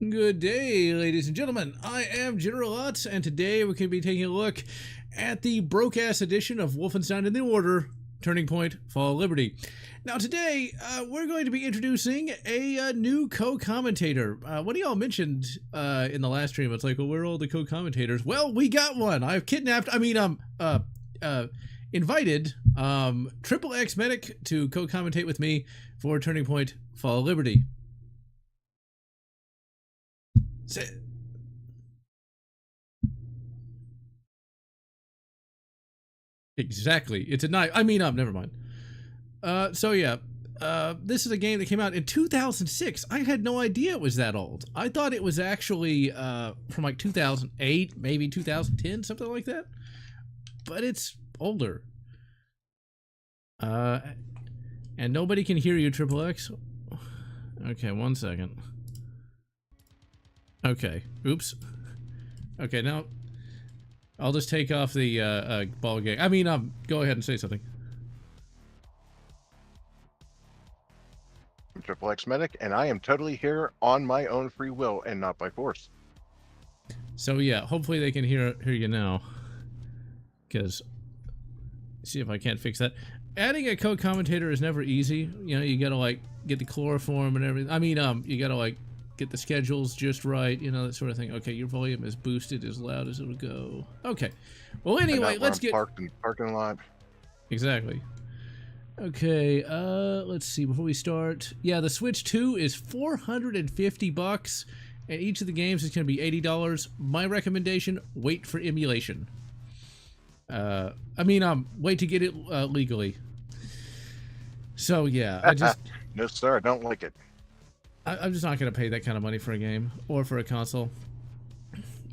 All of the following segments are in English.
Good day, ladies and gentlemen. I am General Lotz, and today we're going to be taking a look at the broke-ass edition of Wolfenstein: The New Order, Turning Point, Fall of Liberty. Now today, we're going to be introducing a new co-commentator. One of y'all mentioned in the last stream, it's like, well, where are all the co-commentators? Well, we got one. I've invited Triple X Medic to co-commentate with me for Turning Point, Fall of Liberty. Exactly. It's a knife. Never mind. This is a game that came out in 2006. I had no idea it was that old. I thought it was actually from like 2008, maybe 2010, something like that. But it's older. And nobody can hear you, Triple X. Okay, 1 second. Okay. Oops. Okay, now I'll just take off the ball game. Go ahead and say something. I'm Triple X Medic, and I am totally here on my own free will and not by force. So yeah, hopefully they can hear you now. Because, see if I can't fix that. Adding a co-commentator is never easy. You know, you gotta like get the chloroform and everything. You gotta like get the schedules just right, you know, that sort of thing. Okay, your volume is boosted as loud as it'll go. Okay. Well, anyway, let's get parked in the parking lot. Exactly. Okay, let's see before we start. Yeah, the Switch 2 is $450, and each of the games is going to be $80. My recommendation: wait for emulation. Wait to get it legally. So yeah, I just no sir, I don't like it. I'm just not going to pay that kind of money for a game or for a console.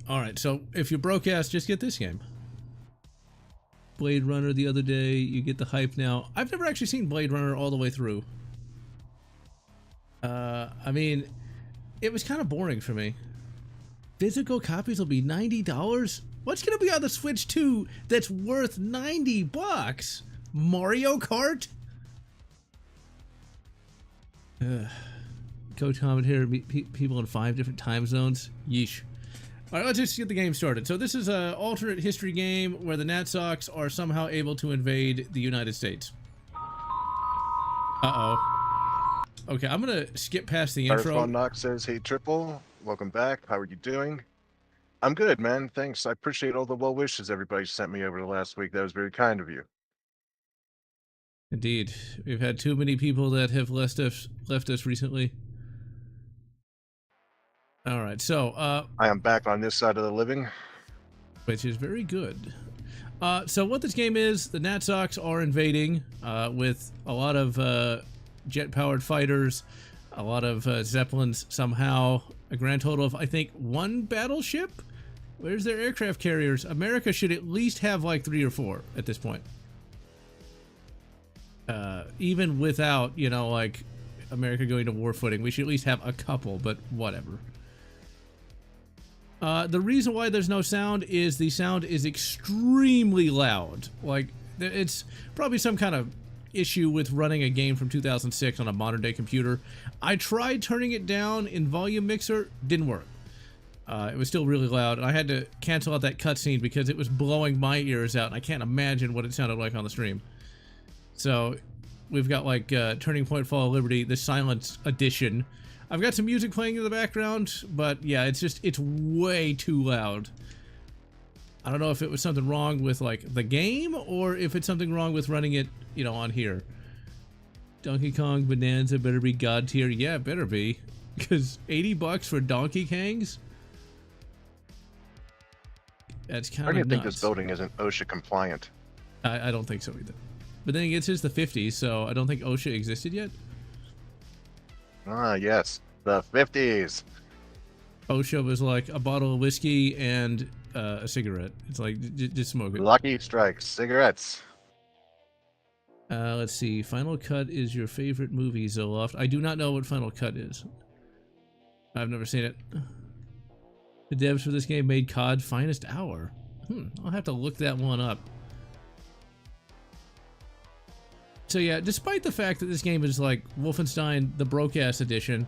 Alright, so if you're broke ass, just get this game. Blade Runner the other day, you get the hype now. I've never actually seen Blade Runner all the way through. It was kind of boring for me. Physical copies will be $90? What's going to be on the Switch 2 that's worth $90? Mario Kart? Co-commentator, people in 5 different time zones. Yeesh. All right, let's just get the game started. So this is an alternate history game where the Natsox are somehow able to invade the United States. Uh-oh. Okay, I'm going to skip past the intro. First Knox says, hey, Triple, welcome back. How are you doing? I'm good, man. Thanks. I appreciate all the well wishes everybody sent me over the last week. That was very kind of you. Indeed. We've had too many people that have left us recently. All right, so I am back on this side of the living, which is very good. So what this game is, the Natsox are invading with a lot of jet-powered fighters, a lot of Zeppelins somehow, a grand total of, I think, 1 battleship? Where's their aircraft carriers? America should at least have like 3 or 4 at this point. Even without, you know, like America going to war footing, we should at least have a couple, but whatever. The reason why there's no sound is the sound is extremely loud. Like, it's probably some kind of issue with running a game from 2006 on a modern day computer. I tried turning it down in volume mixer, didn't work. It was still really loud, and I had to cancel out that cutscene because it was blowing my ears out, and I can't imagine what it sounded like on the stream. So, we've got like Turning Point Fall of Liberty, the Silence Edition. I've got some music playing in the background, but yeah, it's way too loud. I don't know if it was something wrong with like the game or if it's something wrong with running it, you know, on here. Donkey Kong Bonanza better be God tier. Yeah, it better be. Because $80 for Donkey Kongs? That's kind of nuts. I think this building isn't OSHA compliant. I don't think so either. But then again, it's the 50s, so I don't think OSHA existed yet. Ah, yes. The 50s. OSHA was like a bottle of whiskey and a cigarette. It's like, just smoke it. Lucky Strikes. Cigarettes. Let's see. Final Cut is your favorite movie, Zoloft. I do not know what Final Cut is. I've never seen it. The devs for this game made COD Finest Hour. I'll have to look that one up. So yeah, despite the fact that this game is like Wolfenstein, the broke-ass edition,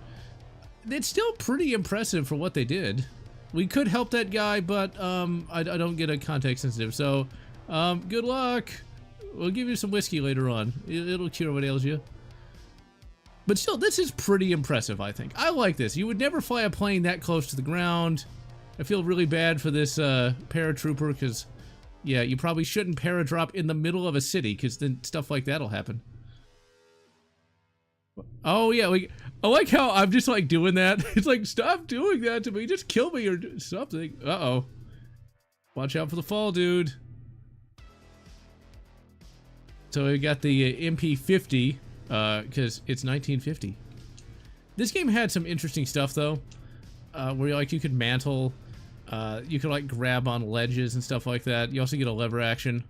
it's still pretty impressive for what they did. We could help that guy, but I don't get a context sensitive. So, good luck. We'll give you some whiskey later on. It'll cure what ails you. But still, this is pretty impressive, I think. I like this. You would never fly a plane that close to the ground. I feel really bad for this paratrooper because, yeah, you probably shouldn't paradrop in the middle of a city because then stuff like that'll happen. Oh, yeah, I like how I'm just, like, doing that. It's like, stop doing that to me. Just kill me or do something. Uh-oh. Watch out for the fall, dude. So we got the MP50, because it's 1950. This game had some interesting stuff, though, where, like, you could mantle, you could, like, grab on ledges and stuff like that. You also get a lever action.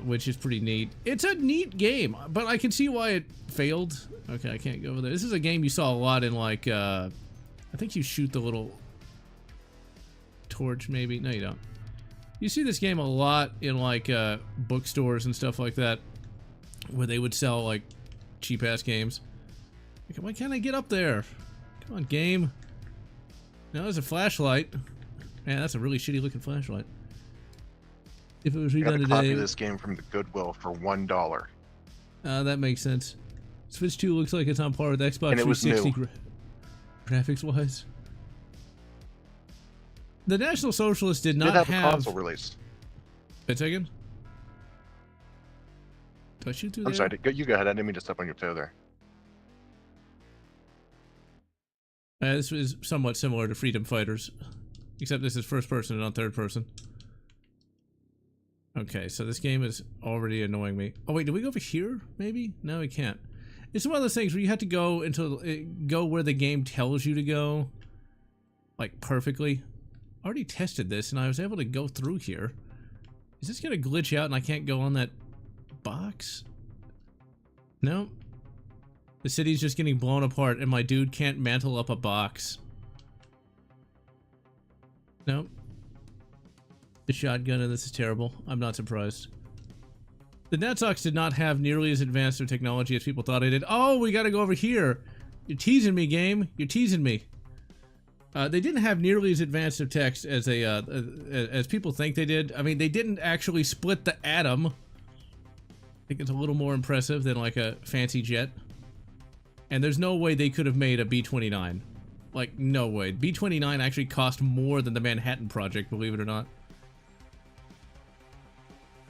Which is pretty neat. It's a neat game, but I can see why it failed. Okay, I can't go over there. This is a game you saw a lot in, like, I think you shoot the little torch, maybe. No, you don't. You see this game a lot in, like, bookstores and stuff like that, where they would sell, like, cheap-ass games. Okay, why can't I get up there? Come on, game. No, there's a flashlight. Man, that's a really shitty-looking flashlight. If it was redone today, copy this game from the Goodwill for $1. That makes sense. Switch 2 looks like it's on par with Xbox and it was 360 new. Graphics-wise. The National Socialists did not have a console release. Wait a second. Do I shoot through there? I'm sorry, you go ahead. I didn't mean to step on your toe there. This was somewhat similar to Freedom Fighters, except this is first person and not third person. Okay, so this game is already annoying me. Oh wait, do we go over here? Maybe? No, we can't. It's one of those things where you have to go go where the game tells you to go, like perfectly. I already tested this and I was able to go through here. Is this gonna glitch out and I can't go on that box? No. The city's just getting blown apart and my dude can't mantle up a box. Nope. The shotgun, and this is terrible. I'm not surprised. The Natsox did not have nearly as advanced of technology as people thought it did. Oh, we gotta go over here. You're teasing me, game. You're teasing me. They didn't have nearly as advanced of text as they, as people think they did. I mean, they didn't actually split the atom. I think it's a little more impressive than like a fancy jet. And there's no way they could have made a B-29. Like, no way. B-29 actually cost more than the Manhattan Project, believe it or not.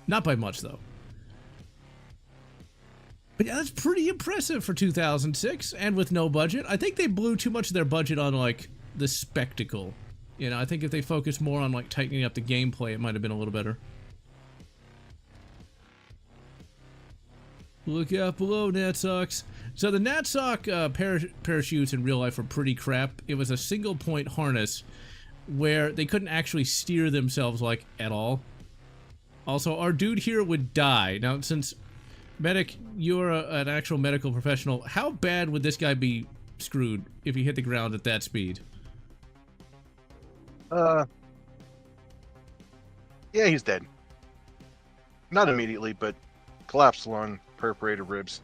Not by much, though. But yeah, that's pretty impressive for 2006, and with no budget. I think they blew too much of their budget on, like, the spectacle. You know, I think if they focused more on, like, tightening up the gameplay, it might have been a little better. Look out below, Natsox. So the Natsox parachutes in real life were pretty crap. It was a single-point harness where they couldn't actually steer themselves, like, at all. Also, our dude here would die. Now, since Medic, you're an actual medical professional, how bad would this guy be screwed if he hit the ground at that speed? Yeah, he's dead. Not immediately, but collapsed lung, perforated ribs.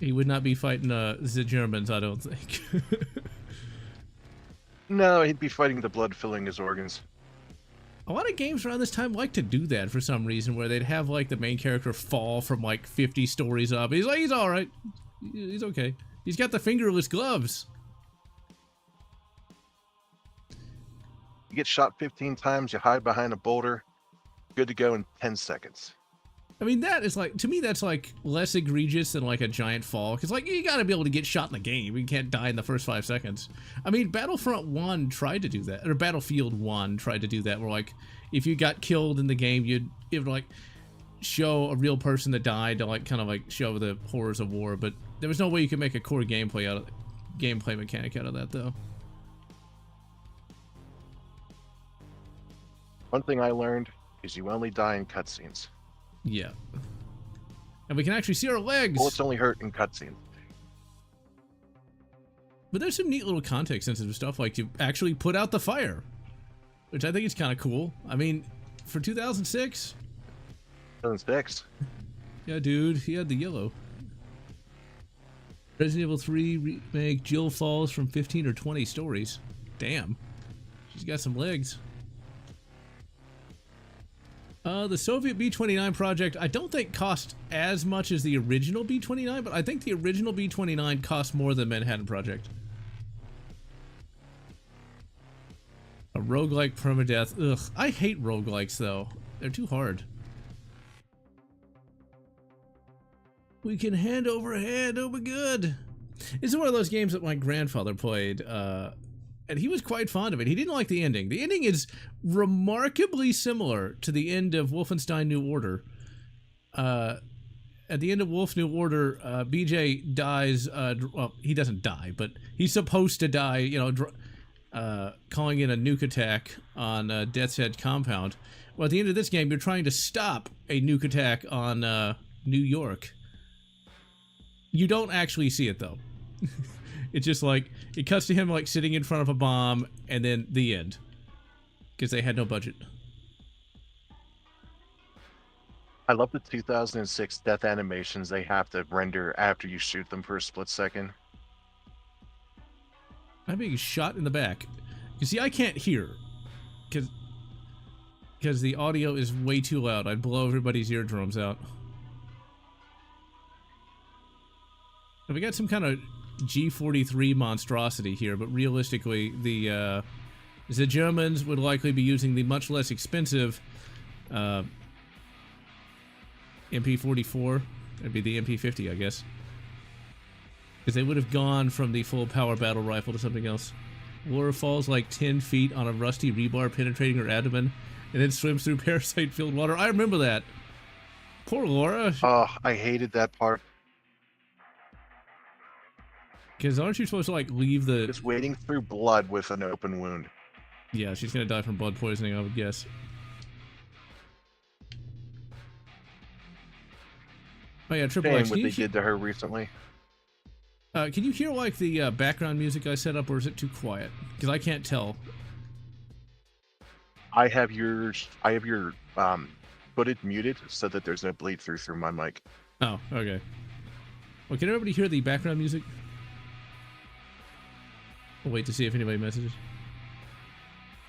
He would not be fighting the Germans, I don't think. No, he'd be fighting the blood filling his organs. A lot of games around this time like to do that for some reason, where they'd have, like, the main character fall from, like, 50 stories up. He's like, he's alright. He's okay. He's got the fingerless gloves. You get shot 15 times, you hide behind a boulder, good to go in 10 seconds. I mean, that is, like, to me, that's, like, less egregious than, like, a giant fall. Because, like, you gotta be able to get shot in the game. You can't die in the first 5 seconds. I mean, Battlefront 1 tried to do that. Or Battlefield 1 tried to do that, where, like, if you got killed in the game, it would, like, show a real person that died to, like, kind of, like, show the horrors of war. But there was no way you could make a core gameplay mechanic out of that, though. One thing I learned is you only die in cutscenes. Yeah. And we can actually see our legs! Bullets only hurt in cutscenes. But there's some neat little context-sensitive stuff, like to actually put out the fire. Which I think is kind of cool. I mean, for 2006... 2006? Yeah, dude, he had the yellow. Resident Evil 3 remake, Jill falls from 15 or 20 stories. Damn. She's got some legs. The Soviet B-29 project, I don't think cost as much as the original B-29, but I think the original B-29 cost more than Manhattan Project. A roguelike permadeath. Ugh, I hate roguelikes, though. They're too hard. We can hand over hand. Oh my god. This is one of those games that my grandfather played, and he was quite fond of it. He didn't like the ending. The ending is remarkably similar to the end of Wolfenstein New Order. At the end of Wolf New Order, BJ dies. Well, he doesn't die, but he's supposed to die, you know, calling in a nuke attack on Death's Head compound. Well, at the end of this game, you're trying to stop a nuke attack on New York. You don't actually see it, though. It's just like, it cuts to him like sitting in front of a bomb, and then the end. Because they had no budget. I love the 2006 death animations they have to render after you shoot them for a split second. I'm being shot in the back. You see, I can't hear. Because the audio is way too loud. I'd blow everybody's eardrums out. And we got some kind of G43 monstrosity here, but realistically, the Germans would likely be using the much less expensive MP44. That'd be the MP50, I guess. Because they would have gone from the full power battle rifle to something else. Laura falls like 10 feet on a rusty rebar penetrating her abdomen, and then swims through parasite-filled water. I remember that. Poor Laura. Oh, I hated that part. Because aren't you supposed to, like, leave the... Just wading through blood with an open wound. Yeah, she's gonna die from blood poisoning, I would guess. Oh yeah, Triple X. What they did to her recently. Can you hear, like, the background music I set up, or is it too quiet? Because I can't tell. I have your footage muted so that there's no bleed through my mic. Oh, okay. Well, can everybody hear the background music? We'll wait to see if anybody messages.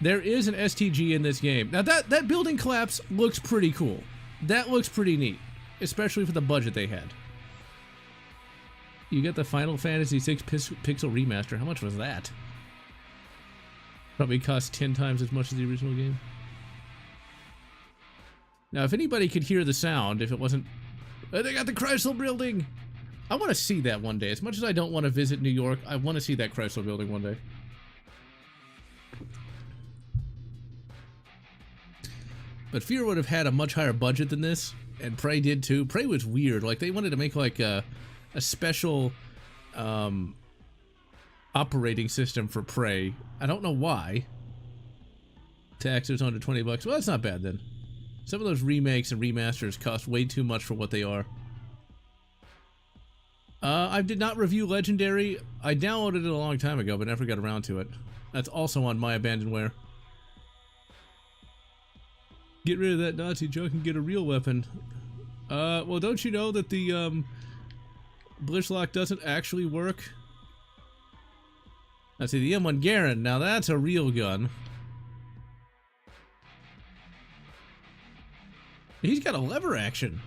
There is an STG in this game. Now, that building collapse looks pretty cool. That looks pretty neat, especially for the budget they had. You got the Final Fantasy VI pixel remaster. How much was that? Probably cost 10 times as much as the original game. Now, if anybody could hear the sound, if it wasn't... Oh, they got the Chrysler Building! I want to see that one day. As much as I don't want to visit New York, I want to see that Chrysler Building one day. But Fear would have had a much higher budget than this, and Prey did too. Prey was weird. Like, they wanted to make like a special operating system for Prey. I don't know why. Tax is under 20 bucks. Well, that's not bad then. Some of those remakes and remasters cost way too much for what they are. I did not review Legendary. I downloaded it a long time ago, but never got around to it. That's also on My Abandonware. Get rid of that Nazi junk and get a real weapon. Well, don't you know that the, Blishlock doesn't actually work? Let's see, the M1 Garand. Now that's a real gun. He's got a lever action.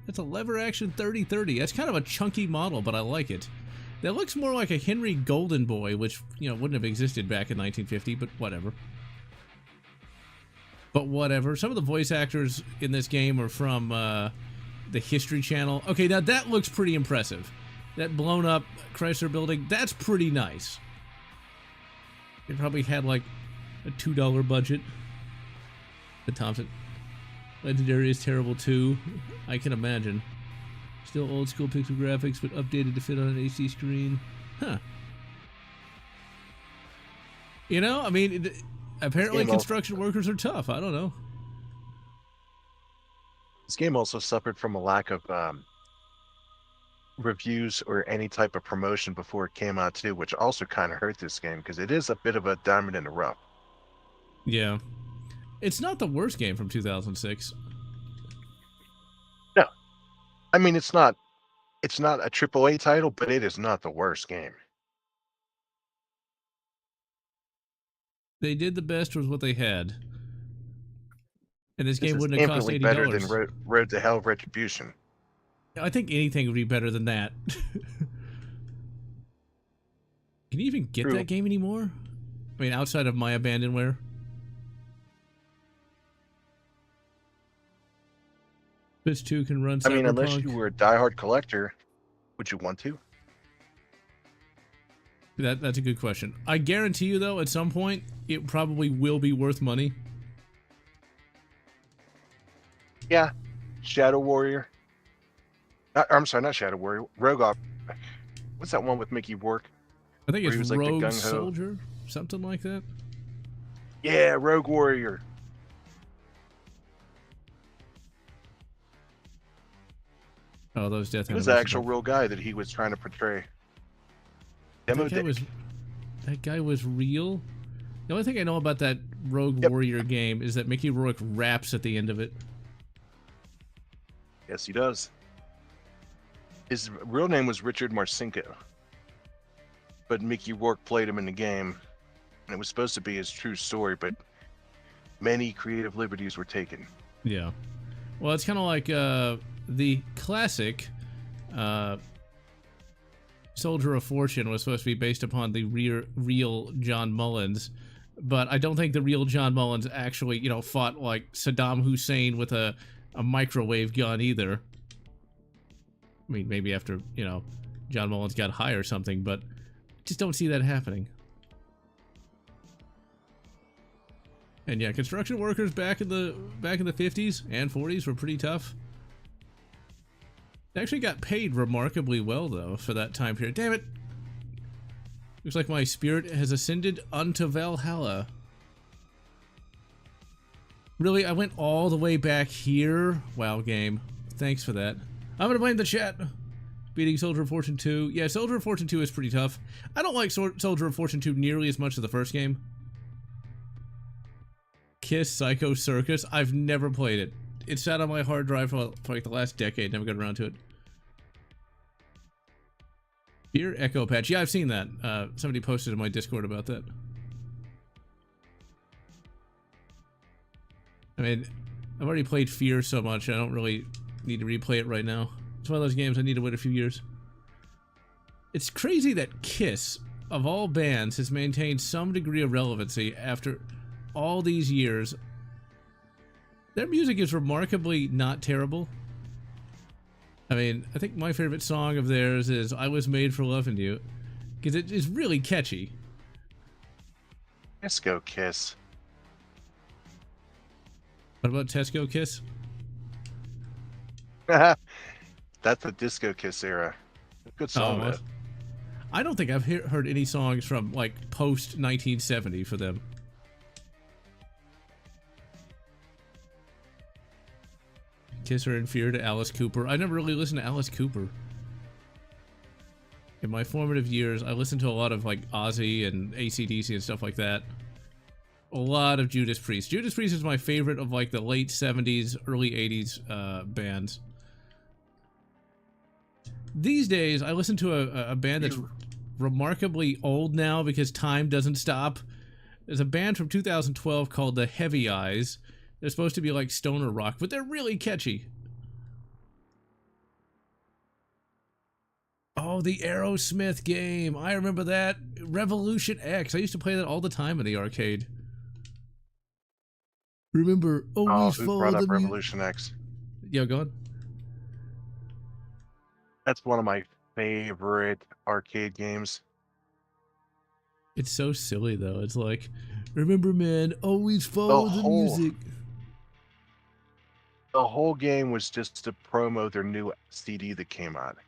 That's a lever action 30-30. That's kind of a chunky model, but I like it. That looks more like a Henry Golden Boy, which, you know, wouldn't have existed back in 1950, but whatever. But whatever. Some of the voice actors in this game are from the History Channel. Okay, now that looks pretty impressive. That blown up Chrysler Building, that's pretty nice. They probably had like a $2 budget. The Thompson. Legendary is terrible too. I can imagine. Still old school pixel graphics, but updated to fit on an HD screen. Huh. You know, I mean, apparently construction workers are tough. I don't know. This game also suffered from a lack of reviews or any type of promotion before it came out too, which also kind of hurt this game because it is a bit of a diamond in the rough. Yeah. It's not the worst game from 2006. No. I mean, it's not It's not a AAA title, but it is not the worst game. They did the best with what they had. And this This game is wouldn't have cost infinitely better than $80. Road to Hell Retribution. I think anything would be better than that. Can you even get True. that game anymore? I mean, outside of My Abandonware? This 2 can run Cyberpunk. I mean, unless you were a diehard collector, would you want to? That's a good question. I guarantee you, though, at some point, it probably will be worth money. Yeah. Shadow Warrior. I'm sorry, not Shadow Warrior. Rogue. What's that one with Mickey Rourke? I think Where he it's was like the Rogue gung-ho. Soldier, something like that. Yeah, Rogue Warrior. Oh, those death He was the actual real guy that he was trying to portray. Demo that guy was real? The only thing I know about that Rogue Warrior game is that Mickey Rourke raps at the end of it. Yes, he does. His real name was Richard Marcinko. But Mickey Rourke played him in the game. And it was supposed to be his true story, but many creative liberties were taken. Yeah. Well, it's kind of like the classic Soldier of Fortune was supposed to be based upon the real John Mullins. But I don't think the real John Mullins actually, you know, fought like Saddam Hussein with a microwave gun either. I mean, maybe after, you know, John Mullins got high or something, but just don't see that happening. And yeah, construction workers back in the 50s and 40s were pretty tough. They actually got paid remarkably well though for that time period. Damn it! Looks like my spirit has ascended unto Valhalla. Really, I went all the way back here? Wow, game. Thanks for that. I'm gonna blame the chat. Beating Soldier of Fortune 2. Yeah, Soldier of Fortune 2 is pretty tough. I don't like Soldier of Fortune 2 nearly as much as the first game. Kiss Psycho Circus. I've never played it. It sat on my hard drive for like the last decade. Never got around to it. Fear Echo Patch. Yeah, I've seen that. Somebody posted in my Discord about that. I mean, I've already played Fear so much, I don't really need to replay it right now. It's one of those games I need to wait a few years. It's crazy that Kiss, of all bands, has maintained some degree of relevancy after all these years. Their music is remarkably not terrible. I mean, I think my favorite song of theirs is I Was Made for Loving You, because it is really catchy. Let's go Kiss. What about Tesco Kiss? That's the Disco Kiss era. Good song, Oh, man. I don't think I've heard any songs from like post 1970 for them. Kiss Her in Fear to Alice Cooper. I never really listened to Alice Cooper. In my formative years, I listened to a lot of like Ozzy and AC/DC and stuff like that. A lot of Judas Priest. Judas Priest is my favorite of like the late 70s, early 80s bands. These days, I listen to a band that's remarkably old now because time doesn't stop. There's a band from 2012 called the Heavy Eyes. They're supposed to be like stoner rock, but they're really catchy. Oh, the Aerosmith game. I remember that. Revolution X. I used to play that all the time in the arcade. Remember, always who follow brought the up Revolution X? Yeah, go on. That's one of my favorite arcade games. It's so silly though. It's like, remember, man, always follow the music. The whole game was just to promo their new CD that came out.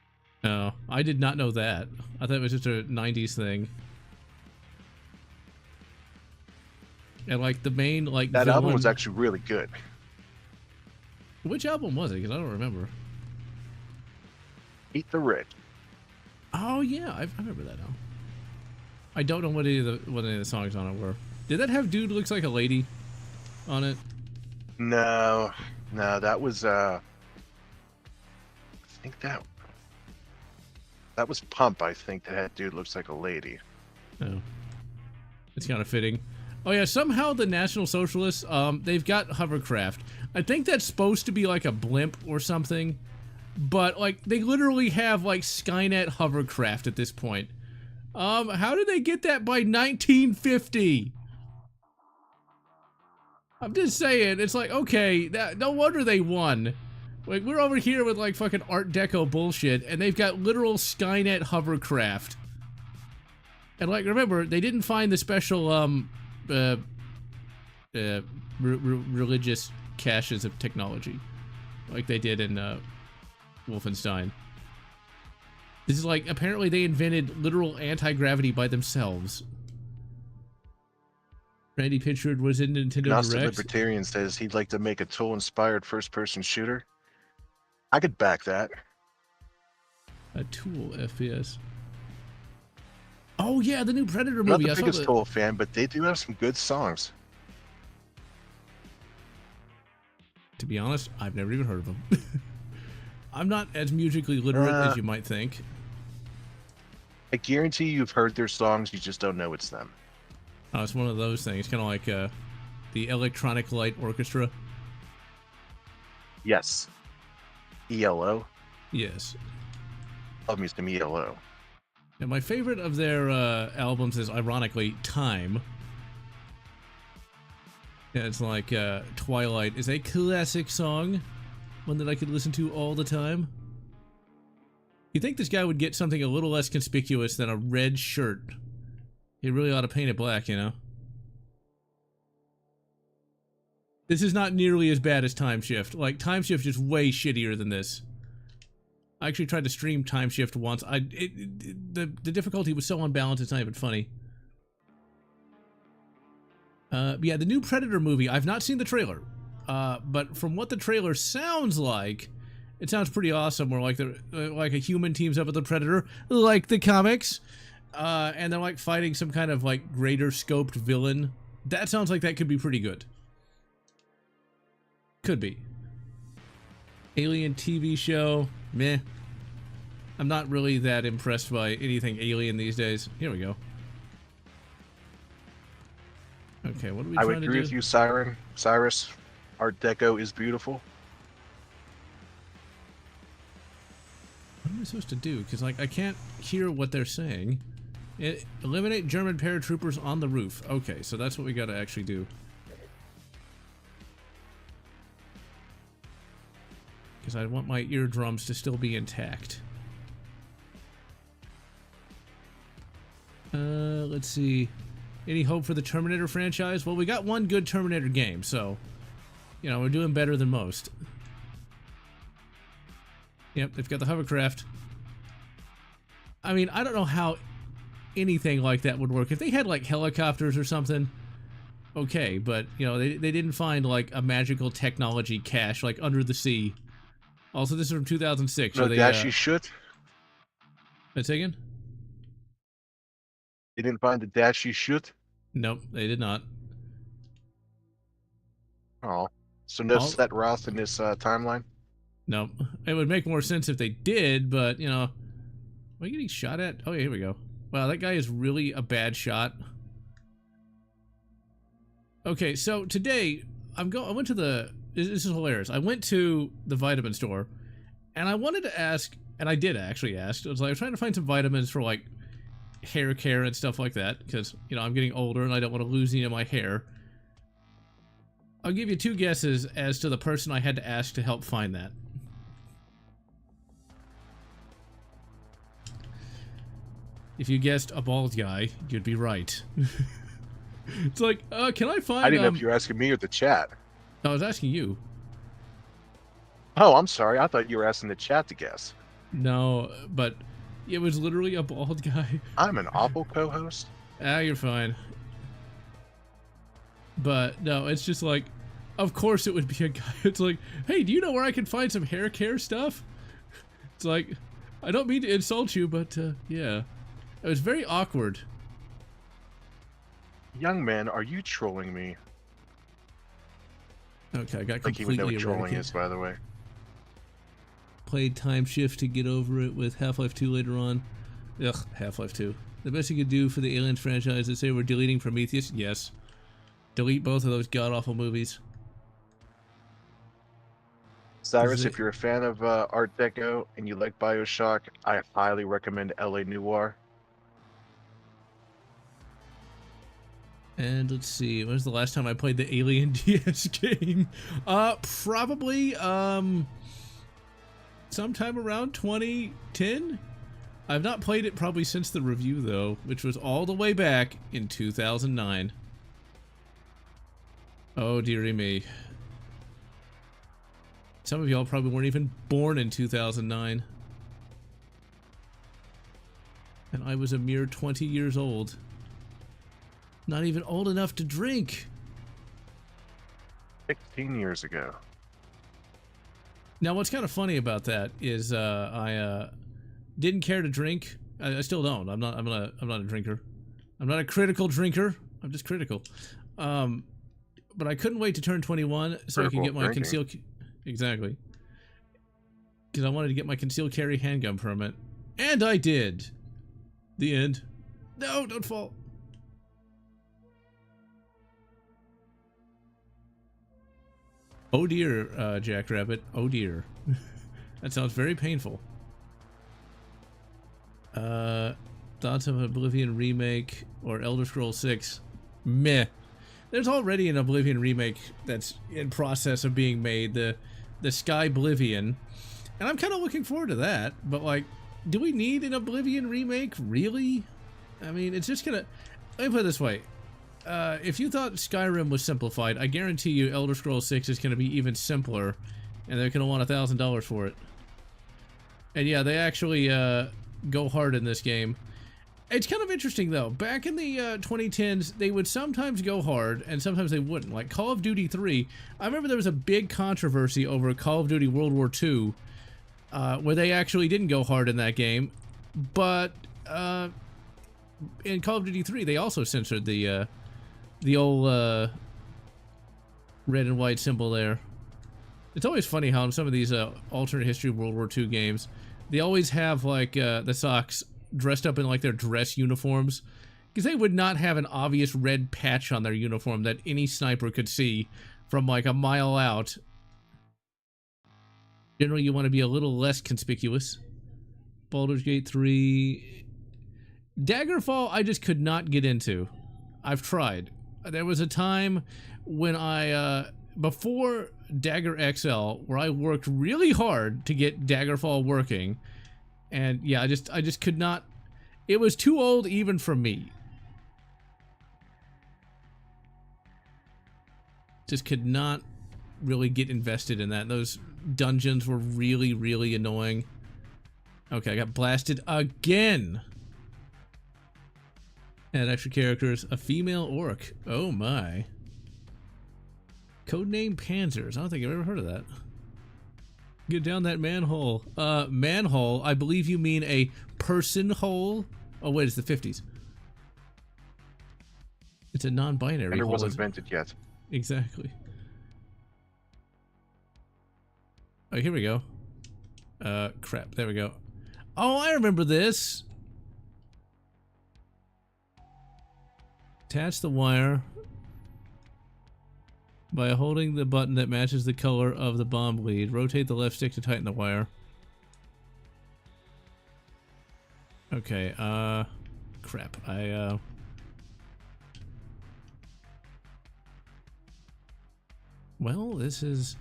Oh, I did not know that. I thought it was just a 90s thing. And like the main like That villain... album was actually really good. Which album was it? Because I don't remember. Eat the Rich. Oh yeah, I remember that now. I don't know what any of the songs on it were. Did that have Dude Looks Like a Lady on it? No, that was I think that That was Pump, I think, that had Dude Looks Like a Lady. Oh. It's kind of fitting. Oh yeah, somehow the National Socialists, they've got hovercraft. I think that's supposed to be like a blimp or something, but like they literally have like Skynet hovercraft at this point. How did they get that by 1950? I'm just saying, it's like, okay, no wonder they won. Like, we're over here with like fucking Art Deco bullshit, and they've got literal Skynet hovercraft. And like, remember, they didn't find the special, religious caches of technology, like they did in, Wolfenstein. This is like, apparently they invented literal anti-gravity by themselves. Randy Pitchford was in Nintendo Gnostic Direct. Libertarian says he'd like to make a Tool-inspired first-person shooter. I could back that. A Tool FPS. Oh yeah, the new Predator I'm not movie. the biggest Tool fan, but they do have some good songs. To be honest, I've never even heard of them. I'm not as musically literate as you might think. I guarantee you've heard their songs, you just don't know it's them. Oh, it's one of those things, kind of like the Electronic Light Orchestra. Yes. ELO. Yes. Love me some ELO. And my favorite of their albums is, ironically, Time. Yeah, it's like Twilight is a classic song, one that I could listen to all the time. You think this guy would get something a little less conspicuous than a red shirt? He really ought to paint it black, you know? This is not nearly as bad as Time Shift. Like, Time Shift is way shittier than this. I actually tried to stream Time Shift once. The difficulty was so unbalanced, it's not even funny. Yeah, the new Predator movie, I've not seen the trailer. But from what the trailer sounds like, it sounds pretty awesome, where like like a human teams up with the Predator, like the comics. And they're like fighting some kind of like greater scoped villain. That sounds like that could be pretty good. Could be. Alien TV show, meh. I'm not really that impressed by anything alien these days. Here we go. Okay, what are we trying to do? I would agree with you, Cyrus. Art Deco is beautiful. What am I supposed to do? Because like I can't hear what they're saying. Eliminate German paratroopers on the roof. Okay, so that's what we got to actually do. Because I want my eardrums to still be intact. Let's see. Any hope for the Terminator franchise? Well, we got one good Terminator game, so, you know, we're doing better than most. Yep, they've got the hovercraft. I mean, I don't know how anything like that would work. If they had, like, helicopters or something, okay, but, you know, they didn't find, like, a magical technology cache, like, under the sea. Also, this is from 2006. No, so they, dash you should. Let's say again? You didn't find the dash you should? Nope, they did not. Oh. So no Set Roth in this timeline? Nope. It would make more sense if they did, but, you know... Am I getting shot at? Oh, yeah, here we go. Wow, that guy is really a bad shot. Okay, so today, I went to the... This is hilarious. I went to the vitamin store, and I wanted to ask, and I did actually ask, I was trying to find some vitamins for, like, hair care and stuff like that, because, you know, I'm getting older and I don't want to lose any of my hair. I'll give you two guesses as to the person I had to ask to help find that. If you guessed a bald guy, you'd be right. It's like, can I find... I didn't know if you were asking me or the chat. No, I was asking you. Oh, I'm sorry. I thought you were asking the chat to guess. No, but it was literally a bald guy. I'm an awful co-host. Ah, you're fine. But, no, it's just like, of course it would be a guy. It's like, hey, do you know where I can find some hair care stuff? It's like, I don't mean to insult you, but, yeah. It was very awkward. Young man, are you trolling me? Okay, I got Like he would completely know what trolling eradicated. is, by the way. played Time Shift to get over it with Half-Life 2 later on. Ugh, Half-Life 2. The best you could do for the Aliens franchise is say we're deleting Prometheus? Yes. Delete both of those god-awful movies. Cyrus, if you're a fan of Art Deco and you like Bioshock, I highly recommend LA Noire. And let's see, when was the last time I played the Alien DS game? Probably, sometime around 2010? I've not played it probably since the review, though, which was all the way back in 2009. Oh, dearie me. Some of y'all probably weren't even born in 2009. And I was a mere 20 years old. Not even old enough to drink. 16 years ago. Now, what's kind of funny about that is I didn't care to drink. I still don't. I'm not a drinker. I'm not a critical drinker. I'm just critical. But I couldn't wait to turn 21 so I could get my concealed. Exactly. Because I wanted to get my concealed carry handgun permit, and I did. The end. No, don't fall. Oh dear, Jackrabbit. Oh dear. That sounds very painful. Thoughts of Oblivion remake or Elder Scrolls 6? Meh. There's already an Oblivion remake that's in process of being made, the Sky Oblivion, and I'm kind of looking forward to that. But like, do we need an Oblivion remake? Really? I mean, it's just gonna. Let me put it this way: if you thought Skyrim was simplified, I guarantee you Elder Scrolls 6 is gonna be even simpler, and they're gonna want $1,000 for it. And yeah, they actually go hard in this game. It's kind of interesting though. Back in the 2010s, they would sometimes go hard and sometimes they wouldn't. Like Call of Duty 3, I remember there was a big controversy over Call of Duty World War II, where they actually didn't go hard in that game. But in Call of Duty 3, they also censored the old red and white symbol there. It's always funny how in some of these alternate history World War II games, they always have like the Sox dressed up in like their dress uniforms, because they would not have an obvious red patch on their uniform that any sniper could see from like a mile out. Generally, you want to be a little less conspicuous. Baldur's Gate 3. Daggerfall, I just could not get into. I've tried. There was a time when I, before Dagger XL, where I worked really hard to get Daggerfall working. And yeah, I just could not. It was too old even for me. Just could not really get invested in that. Those dungeons were really, really annoying. Okay, I got blasted again. Add extra characters. A female orc. Oh my. Codename Panzers. I don't think I've ever heard of that. Get down that manhole. Manhole, I believe you mean a person hole. Oh, wait, it's the 50s. It's a non-binary hole. It wasn't invented yet. Exactly. Oh, here we go. Crap. There we go. Oh, I remember this. Attach the wire by holding the button that matches the color of the bomb lead. Rotate the left stick to tighten the wire. Okay, crap. Well, this is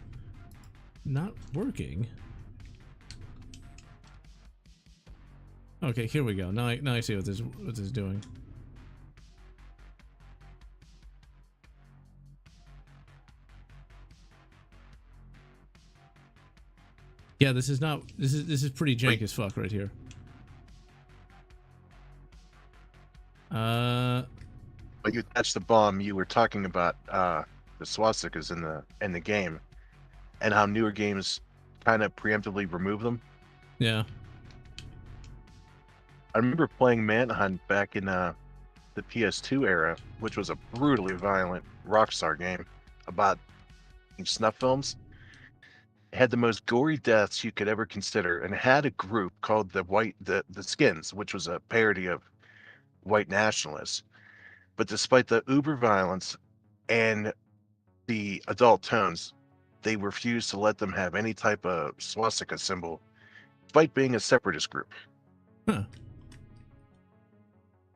not working. Okay, here we go. Now I see what this is doing. Yeah, this is not. This is pretty jank as fuck right here. But you attached the bomb. You were talking about the swastikas in the game, and how newer games kind of preemptively remove them. Yeah. I remember playing Manhunt back in the PS2 era, which was a brutally violent Rockstar game about snuff films. It had the most gory deaths you could ever consider, and it had a group called the Skins, which was a parody of white nationalists. But despite the uber violence and the adult tones, they refused to let them have any type of swastika symbol, despite being a separatist group. Huh.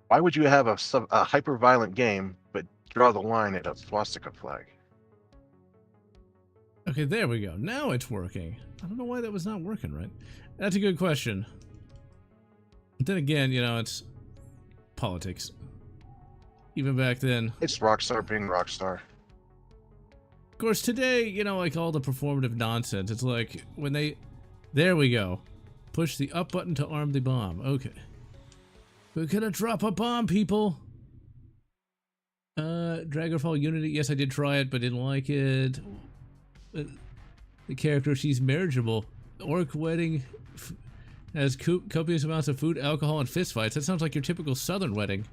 Why would you have a hyper-violent game but draw the line at a swastika flag? Okay, there we go. Now it's working. I don't know why that was not working right. That's a good question. But then again, you know, it's politics. Even back then. It's Rockstar being Rockstar. Of course, today, you know, like all the performative nonsense, it's like when they... There we go. Push the up button to arm the bomb. Okay. We're gonna drop a bomb, people! Dragonfall Unity. Yes, I did try it, but didn't like it. The character, she's marriageable. Orc wedding has copious amounts of food, alcohol, and fistfights. That sounds like your typical southern wedding.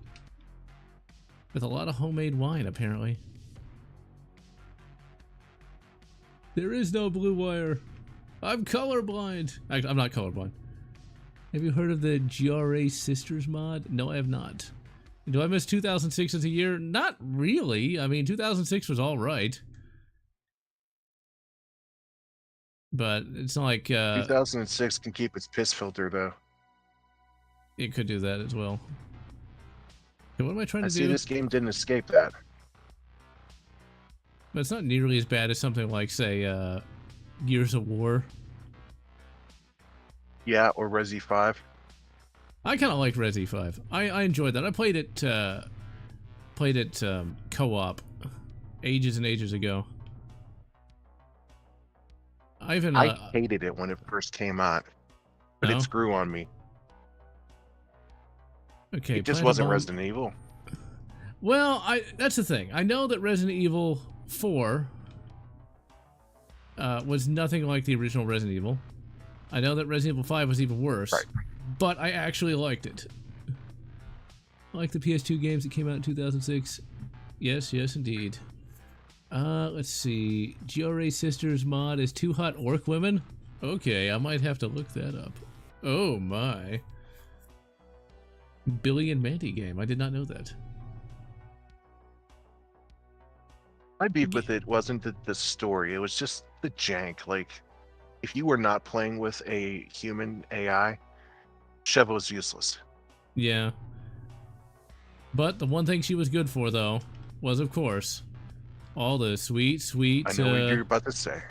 With a lot of homemade wine, apparently. There is no blue wire. I'm colorblind. I'm not colorblind. Have you heard of the GRA Sisters mod? No, I have not. Do I miss 2006 as a year? Not really. I mean, 2006 was all right. But it's not like... 2006 can keep its piss filter, though. It could do that as well. Okay, what am I trying to do? See, this game didn't escape that. But it's not nearly as bad as something like, say, Gears of War. Yeah, or Resi 5. I kind of liked Resi 5. I enjoyed that. I played it co-op ages and ages ago. I hated it when it first came out, but No? it grew on me. Okay, It just wasn't Resident Evil. Well, that's the thing. I know that Resident Evil 4 was nothing like the original Resident Evil. I know that Resident Evil 5 was even worse, right. But I actually liked it. I like the PS2 games that came out in 2006. Yes, yes, indeed. Let's see. GRA Sisters mod is Too Hot Orc Women? Okay, I might have to look that up. Oh my. Billy and Mandy game. I did not know that. My beef with it wasn't the story. It was just the jank. Like, if you were not playing with a human AI, Sheva was useless. Yeah. But the one thing she was good for, though, was, of course, all the sweet, sweet... I know what you're about to say.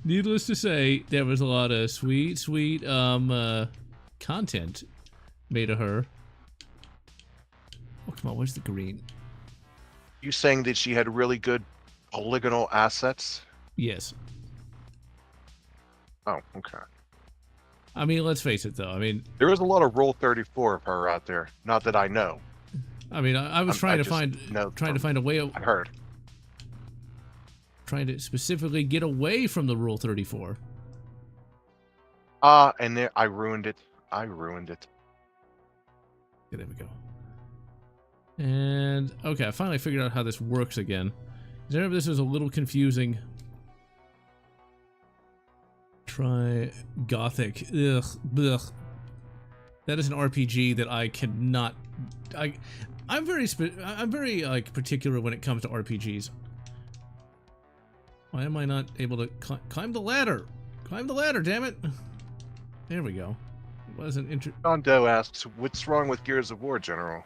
Needless to say, there was a lot of sweet, sweet content made of her. Oh, come on, where's the green? You saying that she had really good polygonal assets? Yes. Oh, okay. I mean, let's face it, though. I mean... There was a lot of Roll 34 of her out there. Not that I know. I mean, I was trying to find a way... I heard. Trying to specifically get away from the Rule 34. And there, I ruined it. I ruined it. Okay, there we go. And, okay, I finally figured out how this works again. I remember this was a little confusing. Try Gothic. Ugh, ugh. That is an RPG that I cannot... I'm very like particular when it comes to RPGs. Why am I not able to climb the ladder? Climb the ladder, damn it! There we go. It wasn't John Doe asks, "What's wrong with Gears of War, General?"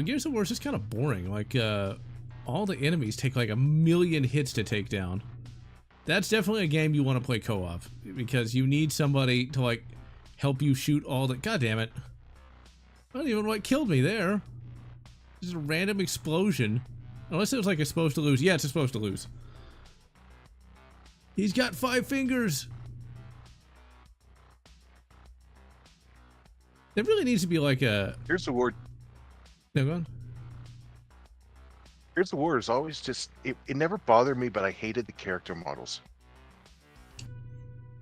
Gears of War is just kind of boring. Like, all the enemies take like 1,000,000 hits to take down. That's definitely a game you want to play co-op, because you need somebody to, like, help you shoot all the... God damn it. I don't even know what killed me there. Just a random explosion. Unless it was, like, it's supposed to lose. Yeah, it's supposed to lose. He's got 5 fingers. There really needs to be, like, a... Gears of War... No, go on. Gears of War is always just... It never bothered me, but I hated the character models.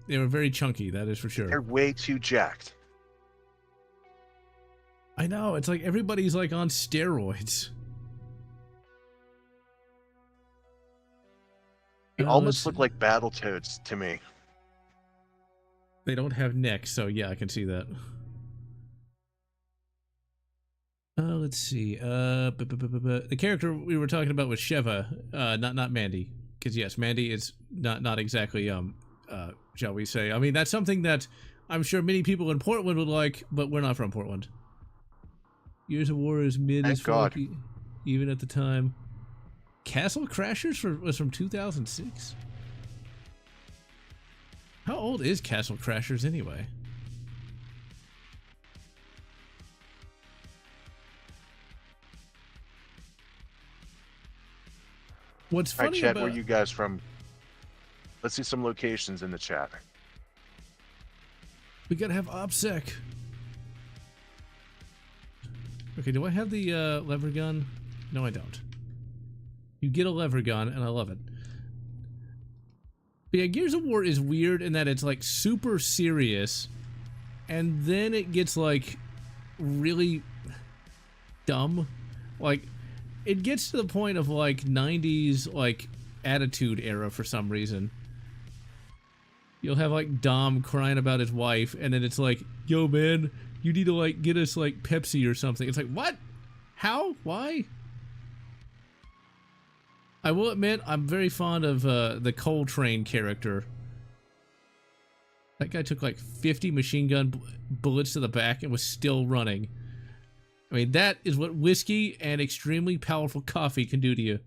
They were very chunky, that is for sure. They're way too jacked. I know, it's like everybody's like on steroids. They Let's almost see. look like Battletoads to me. They don't have necks, so yeah, I can see that. Let's see. The character we were talking about was Sheva, not Mandy, because yes, Mandy is not exactly shall we say? I mean, that's something that I'm sure many people in Portland would like, but we're not from Portland. Years of War is mid Thank as fuck, God. even at the time. Castle Crashers was from 2006. How old is Castle Crashers anyway? What's All right, funny chat, about where you guys from? Let's see some locations in the chat. we gotta have OPSEC. Okay, do I have the lever gun? No, I don't. You get a lever gun, and I love it. But yeah, Gears of War is weird in that it's like super serious, and then it gets like really dumb. Like, it gets to the point of like 90s like attitude era for some reason. You'll have like Dom crying about his wife, and then it's like, yo man, you need to like get us like Pepsi or something. It's like, what? How? Why? I will admit, I'm very fond of the Coltrane character. That guy took like 50 machine gun bullets to the back and was still running. I mean, that is what whiskey and extremely powerful coffee can do to you.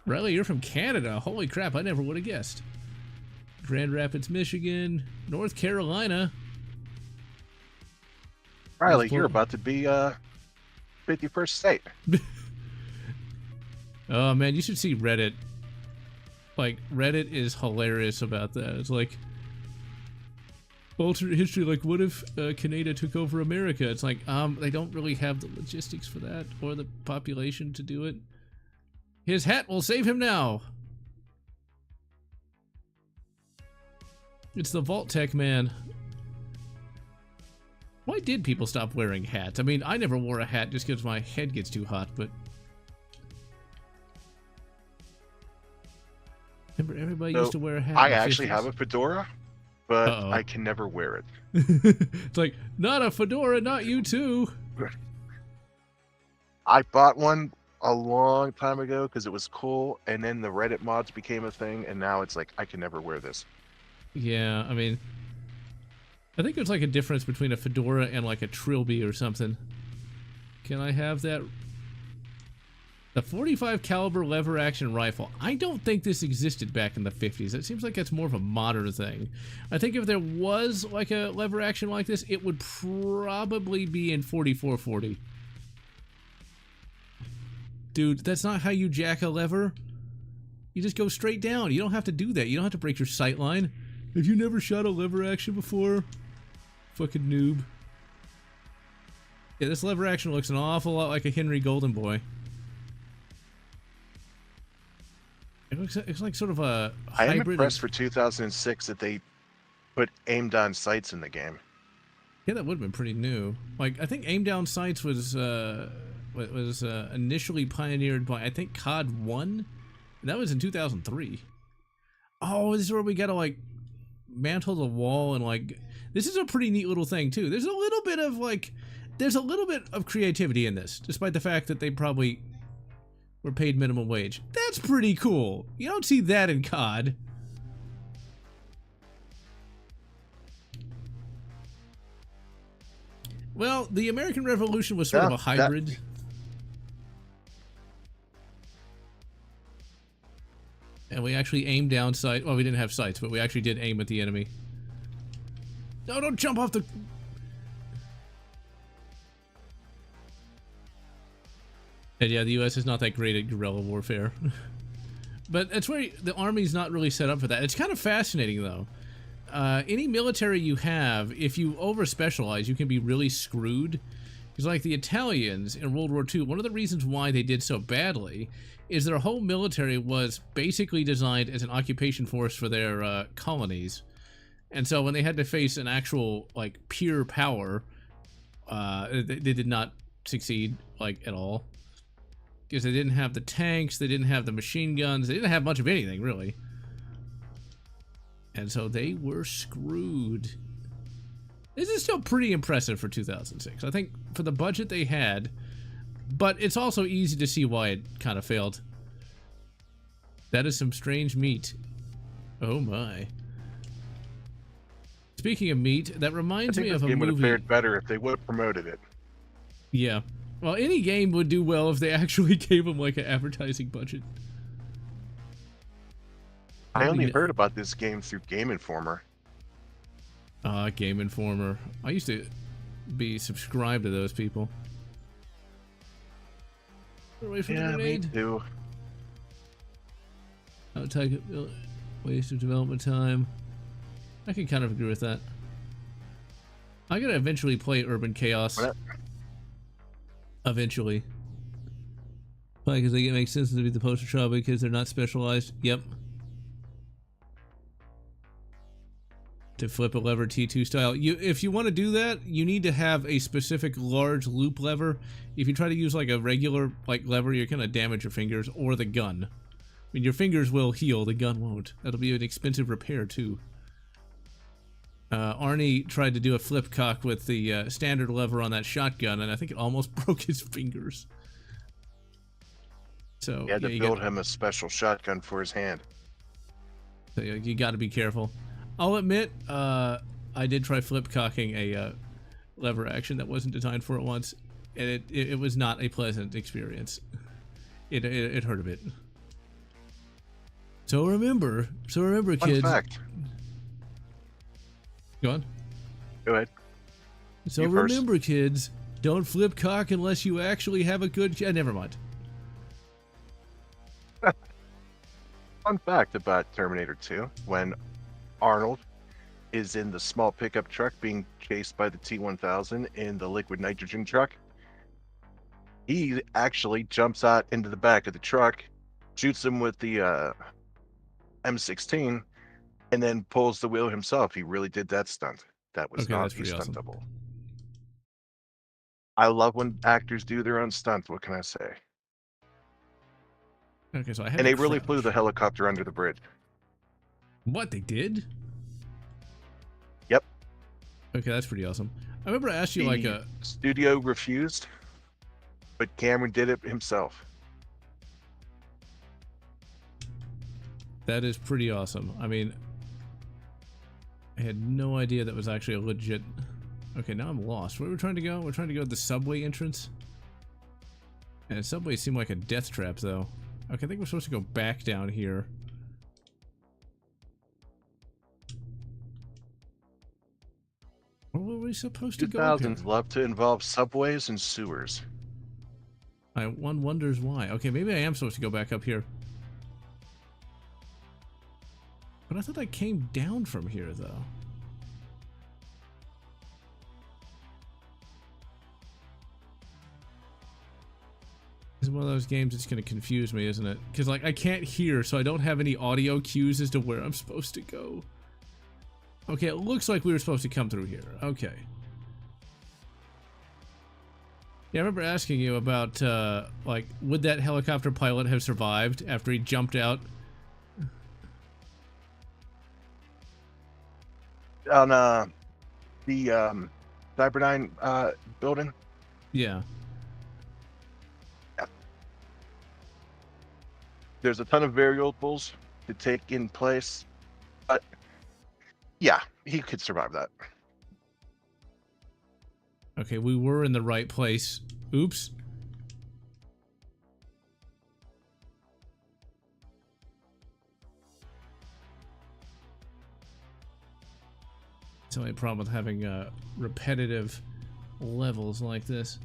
Riley, you're from Canada. Holy crap, I never would have guessed. Grand Rapids, Michigan. North Carolina. Riley, you're about to be 51st state. Oh man, you should see Reddit. Like, Reddit is hilarious about that. It's like alternate history. Like, what if Canada took over America? It's like, they don't really have the logistics for that or the population to do it. His hat will save him now. It's the Vault Tech man. Why did people stop wearing hats? I mean, I never wore a hat just because my head gets too hot, but remember, everybody used to wear a hat. I actually have a fedora, but I can never wear it. It's like, not a fedora, not you too. I bought one a long time ago because it was cool, and then the Reddit mods became a thing, and now it's like, I can never wear this. Yeah, I mean, I think there's like a difference between a fedora and like a trilby or something. Can I have that? The 45 caliber lever action rifle. I don't think this existed back in the 50s. It seems like it's more of a modern thing. I think if there was like a lever action like this, it would probably be in 4440. Dude, that's not how you jack a lever. You just go straight down. You don't have to do that. You don't have to break your sight line. Have you never shot a lever action before? Fucking noob. Yeah, this lever action looks an awful lot like a Henry Golden Boy. It looks it's like sort of a hybrid. I am impressed for 2006 that they put aim down sights in the game. Yeah, that would have been pretty new. Like, I think aim down sights was initially pioneered by, I think, COD 1, and that was in 2003. Oh, this is where we gotta like mantle the wall, and like, this is a pretty neat little thing too. There's a little bit of creativity in this, despite the fact that they probably were paid minimum wage. That's pretty cool. You don't see that in COD. Well, the American Revolution was sort of a hybrid. And we actually aimed down sight. Well, we didn't have sights, but we actually did aim at the enemy. No, don't jump off the... And yeah, the U.S. is not that great at guerrilla warfare. But that's where the Army's not really set up for that. It's kind of fascinating, though. Any military you have, if you over-specialize, you can be really screwed. Because like the Italians in World War II, one of the reasons why they did so badly is their whole military was basically designed as an occupation force for their colonies. And so when they had to face an actual, like, pure power, they did not succeed, like, at all. Because they didn't have the tanks, they didn't have the machine guns, they didn't have much of anything, really. And so they were screwed. This is still pretty impressive for 2006. I think for the budget they had, but it's also easy to see why it kind of failed. That is some strange meat. Oh my. Speaking of meat, that reminds me of a movie. This game would have fared better if they would have promoted it. Yeah. Well, any game would do well if they actually gave them like an advertising budget. I only heard about this game through Game Informer. Game Informer. I used to be subscribed to those people. Away from the grenade. Me too. Waste of development time. I can kind of agree with that. I gotta eventually play Urban Chaos. Eventually. Why? Because they make sense to be the poster child because they're not specialized. Yep. To flip a lever T2 style. If you want to do that, you need to have a specific large loop lever. If you try to use like a regular lever, you're gonna damage your fingers or the gun. I mean, your fingers will heal, the gun won't. That'll be an expensive repair too. Arnie tried to do a flip cock with the standard lever on that shotgun, and I think it almost broke his fingers. So he had to build him a special shotgun for his hand. So you got to be careful. I'll admit, I did try flip cocking a lever action that wasn't designed for it once, and it was not a pleasant experience. It hurt a bit. So remember, kids. Fun fact. Go on. Go ahead. So remember, kids, don't flip cock unless you actually have a good... never mind. Fun fact about Terminator 2, when Arnold is in the small pickup truck being chased by the T-1000 in the liquid nitrogen truck, he actually jumps out into the back of the truck, shoots him with the M16, and then pulls the wheel himself. He really did that stunt. That was not a stuntable. Awesome. I love when actors do their own stunts. What can I say? Okay, so and they really flew the helicopter under the bridge. What, they did? Yep. Okay, that's pretty awesome. I remember I asked you the studio refused, but Cameron did it himself. That is pretty awesome. I mean, I had no idea that was actually a legit... Okay, now I'm lost. Where are we trying to go? We're trying to go to the subway entrance? And the subway seemed like a death trap, though. Okay, I think we're supposed to go back down here. Where were we supposed to go? 2000s love to involve subways and sewers. One wonders why. Okay, maybe I am supposed to go back up here. But I thought I came down from here, though. It's one of those games that's going to confuse me, isn't it? Because, like, I can't hear, so I don't have any audio cues as to where I'm supposed to go. Okay, it looks like we were supposed to come through here. Okay. Yeah, I remember asking you about, like, would that helicopter pilot have survived after he jumped out? On the Cyberdyne building? Yeah. There's a ton of variables to take in place, but yeah, he could survive that. Okay, we were in the right place. Oops. It's the only problem with having repetitive levels like this.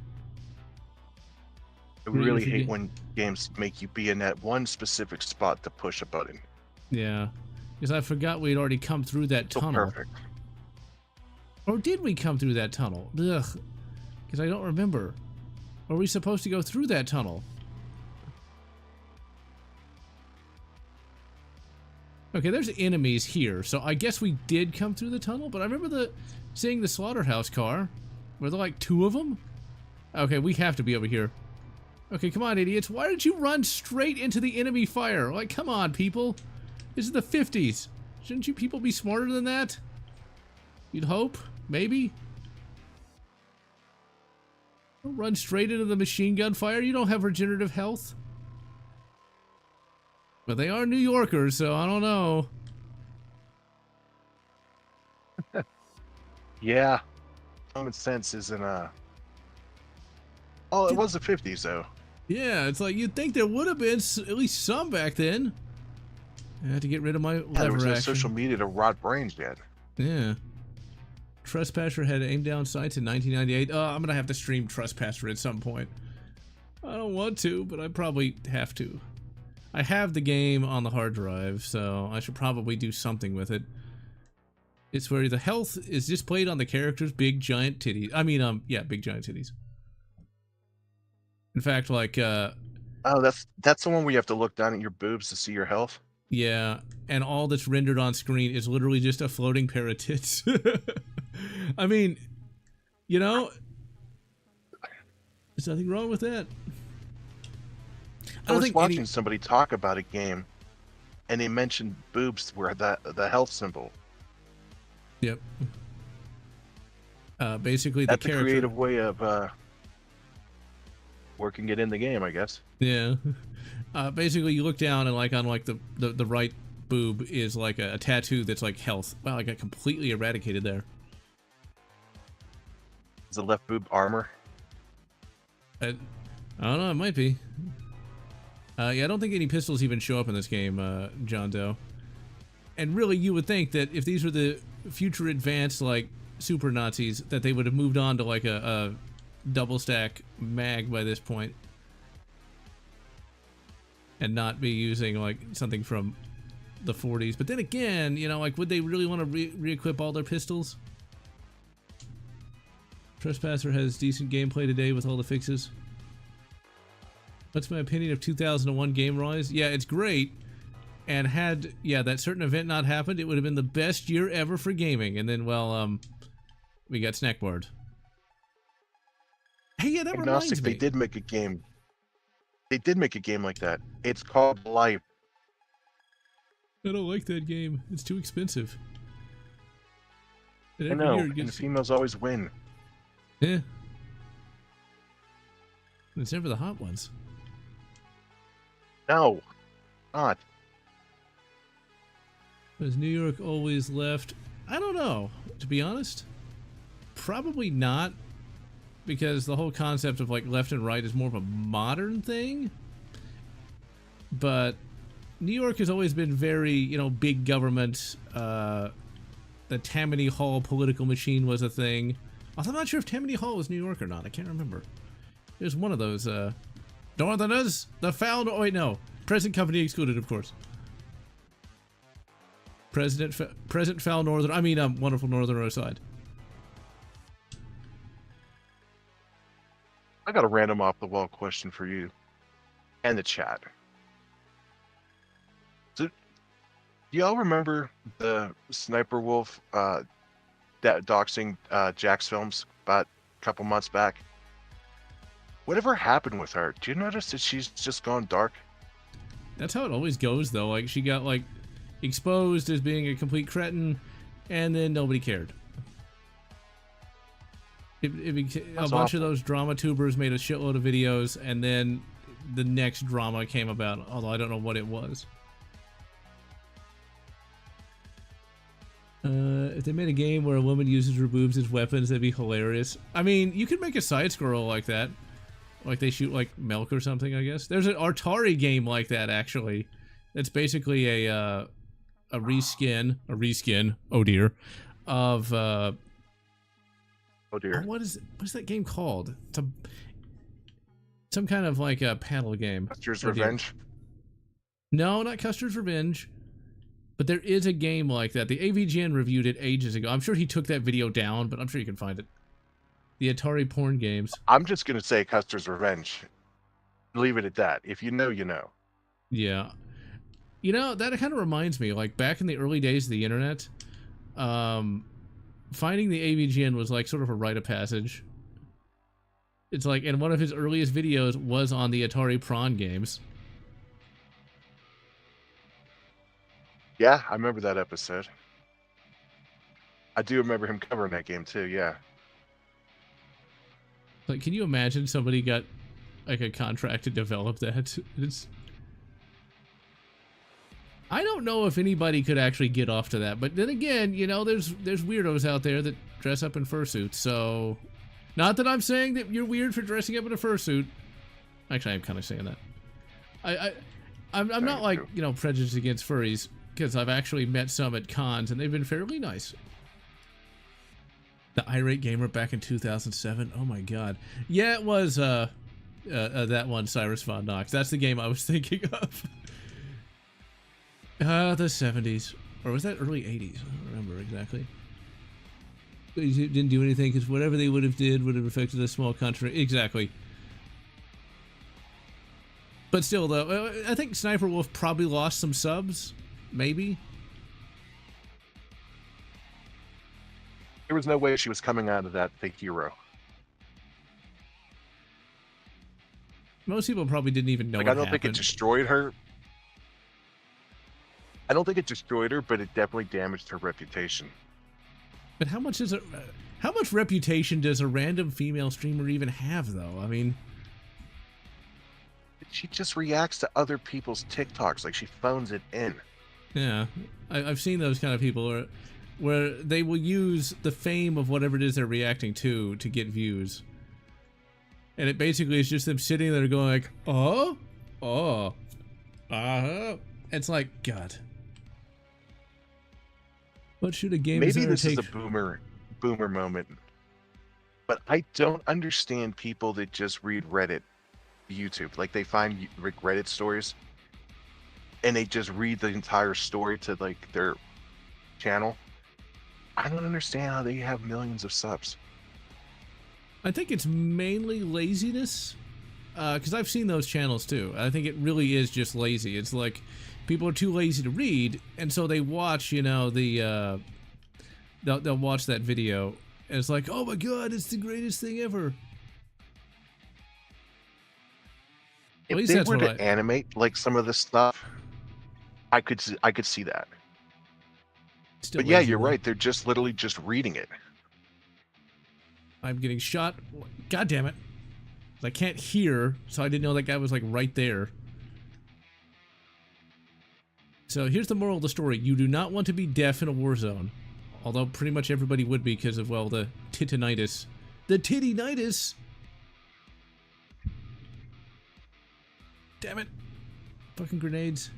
I really hate when games make you be in that one specific spot to push a button. Yeah, because I forgot we'd already come through that tunnel. Perfect. Or did we come through that tunnel? Ugh, because I don't remember. Or were we supposed to go through that tunnel? Okay, there's enemies here, so I guess we did come through the tunnel, but I remember seeing the slaughterhouse car. Were there like two of them? Okay, we have to be over here. Okay, come on, idiots. Why did you run straight into the enemy fire? Like, come on, people. This is the 50s. Shouldn't you people be smarter than that? You'd hope? Maybe? Don't run straight into the machine gun fire. You don't have regenerative health. But they are New Yorkers, so I don't know. Yeah. Common sense isn't Oh, it was the 50s though. Yeah, it's like you'd think there would have been at least some back then. I had to get rid of my Yeah, there was lever no action. social media to rot brains yet. Yeah. Trespasser had aim down sights in 1998. I'm gonna have to stream Trespasser at some point. I don't want to, but I probably have to. I have the game on the hard drive, so I should probably do something with it. It's where the health is displayed on the character's big giant titties. I mean, yeah, big giant titties. In fact, like, Oh, that's the one where you have to look down at your boobs to see your health. yeah, and all that's rendered on screen is literally just a floating pair of tits. I mean, you know, there's nothing wrong with that. I was watching somebody talk about a game, and they mentioned boobs were the health symbol. Yep. Basically, That's the character. a creative way of working it in the game, I guess. Yeah. Basically, you look down and like on like the right boob is like a tattoo that's like health. Wow, I got completely eradicated there. Is the left boob armor? I don't know. It might be. Yeah, I don't think any pistols even show up in this game, John Doe. And really, you would think that if these were the future advanced, like, super Nazis, that they would have moved on to, like, a double stack mag by this point. And not be using, like, something from the 40s. But then again, you know, like, would they really want to re-equip all their pistols? Trespasser has decent gameplay today with all the fixes. What's my opinion of 2001 Game Rise? Yeah, it's great. And had, yeah, that certain event not happened, it would have been the best year ever for gaming. And then, well, we got snackbarred. Hey, yeah, that reminds me. They did make a game. They did make a game like that. It's called Life. I don't like that game. It's too expensive. I know, and the females always win. Yeah. It's never the hot ones. No, not. Has New York always left? I don't know, to be honest. Probably not, because the whole concept of like left and right is more of a modern thing. But New York has always been very, you know, big government. The Tammany Hall political machine was a thing. Although I'm not sure if Tammany Hall was New York or not. I can't remember. It was one of those, Northerners, the foul... Oh, wait, no. Present company excluded, of course. Present foul Northern... I mean, wonderful Northerner aside. I got a random off-the-wall question for you. And the chat. So, do y'all remember the Sniper Wolf doxing Jack's films about a couple months back? Whatever happened with her? Do you notice that she's just gone dark? That's how it always goes, though. Like, she got, like, exposed as being a complete cretin, and then nobody cared. A bunch of those drama tubers made a shitload of videos, and then the next drama came about, although I don't know what it was. If they made a game where a woman uses her boobs as weapons, that'd be hilarious. I mean, you could make a side-scroll like that. Like they shoot like milk or something, I guess. There's an Atari game like that, actually. It's basically a reskin, oh dear, of oh dear. What is that game called? It's some kind of like a paddle game. Custer's Revenge? No, not Custer's Revenge. But there is a game like that. The AVGN reviewed it ages ago. I'm sure he took that video down, but I'm sure you can find it. The Atari porn games. I'm just going to say Custer's Revenge. Leave it at that. If you know, you know. Yeah. You know, that kind of reminds me, like, back in the early days of the internet, finding the AVGN was, like, sort of a rite of passage. It's like, and one of his earliest videos was on the Atari Prawn games. Yeah, I remember that episode. I do remember him covering that game too, yeah. Like, can you imagine somebody got like a contract to develop that? I don't know if anybody could actually get off to that, but then again, you know, there's weirdos out there that dress up in fursuits, so not that I'm saying that you're weird for dressing up in a fursuit. Actually, I'm kind of saying that. I'm not like, you know, prejudiced against furries, because I've actually met some at cons and they've been fairly nice. The Irate Gamer back in 2007. Oh my god. Yeah, it was that one, Cyrus Von Knox. That's the game I was thinking of. The 70s. Or was that early 80s? I don't remember exactly. They didn't do anything because whatever they would have did would have affected a small country. Exactly. But still, though, I think Sniper Wolf probably lost some subs. Maybe. There was no way she was coming out of that the hero. Most people probably didn't even know like, what I don't happened. think it destroyed her. I don't think it destroyed her, but it definitely damaged her reputation. But how much is it? How much reputation does a random female streamer even have, though? I mean, She just reacts to other people's TikToks, like she phones it in. yeah, I've seen those kind of people where they will use the fame of whatever it is they're reacting to get views, and it basically is just them sitting there going like, It's like, God. What should a game Maybe this take? is a boomer moment, but I don't understand people that just read Reddit, YouTube. Like, they find Reddit stories, and they just read the entire story to like their channel. I don't understand how they have millions of subs. I think it's mainly laziness, because I've seen those channels too. I think it really is just lazy. It's like people are too lazy to read, and so they watch, you know, they'll watch that video, and it's like, oh my god, it's the greatest thing ever. If they were to animate like some of this stuff, I could see that. But yeah, you're right. They're just literally just reading it. I'm getting shot. God damn it. I can't hear, so I didn't know that guy was like right there. So here's the moral of the story. You do not want to be deaf in a war zone. Although pretty much everybody would be because of, well, the titinitis. The titinitis! Damn it. Fucking grenades.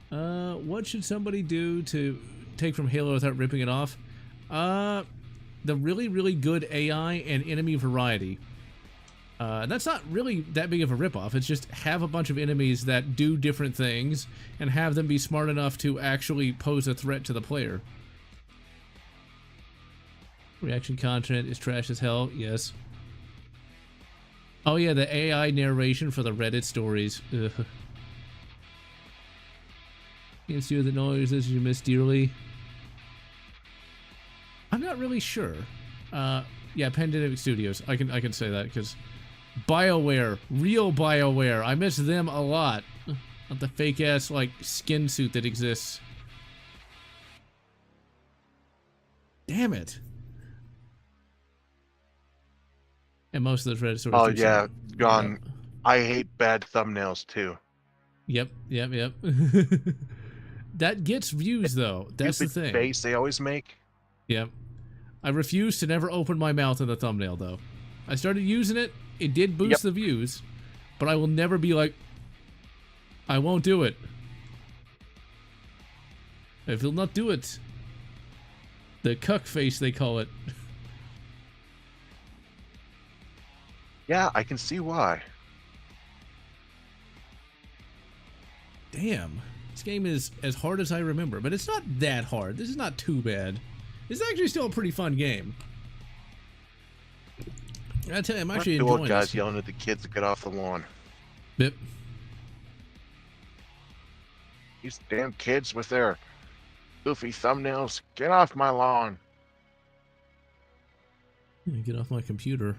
What should somebody do to take from Halo without ripping it off? The really, really good AI and enemy variety. That's not really that big of a ripoff. It's just have a bunch of enemies that do different things and have them be smart enough to actually pose a threat to the player. Reaction content is trash as hell. Yes. Oh yeah, the AI narration for the Reddit stories. Ugh. Can't see the noises you miss dearly. I'm not really sure. Yeah, Pandemic Studios. I can say that because BioWare, real BioWare. I miss them a lot. Not the fake ass like skin suit that exists. Damn it. And most of those Reddit stories. Oh yeah, gone. Yep. I hate bad thumbnails too. Yep. That gets views though. That's the thing. Face they always make. Yep. I refuse to never open my mouth in the thumbnail though. I started using it. It did boost the views, but I will never be like, I won't do it. I will not do it. The cuck face, they call it. Yeah, I can see why. Damn. This game is as hard as I remember, but it's not that hard. This is not too bad. It's actually still a pretty fun game. I tell you, I'm actually enjoying old guys yelling at the kids to get off the lawn. Yep. These damn kids with their goofy thumbnails. Get off my lawn. Get off my computer.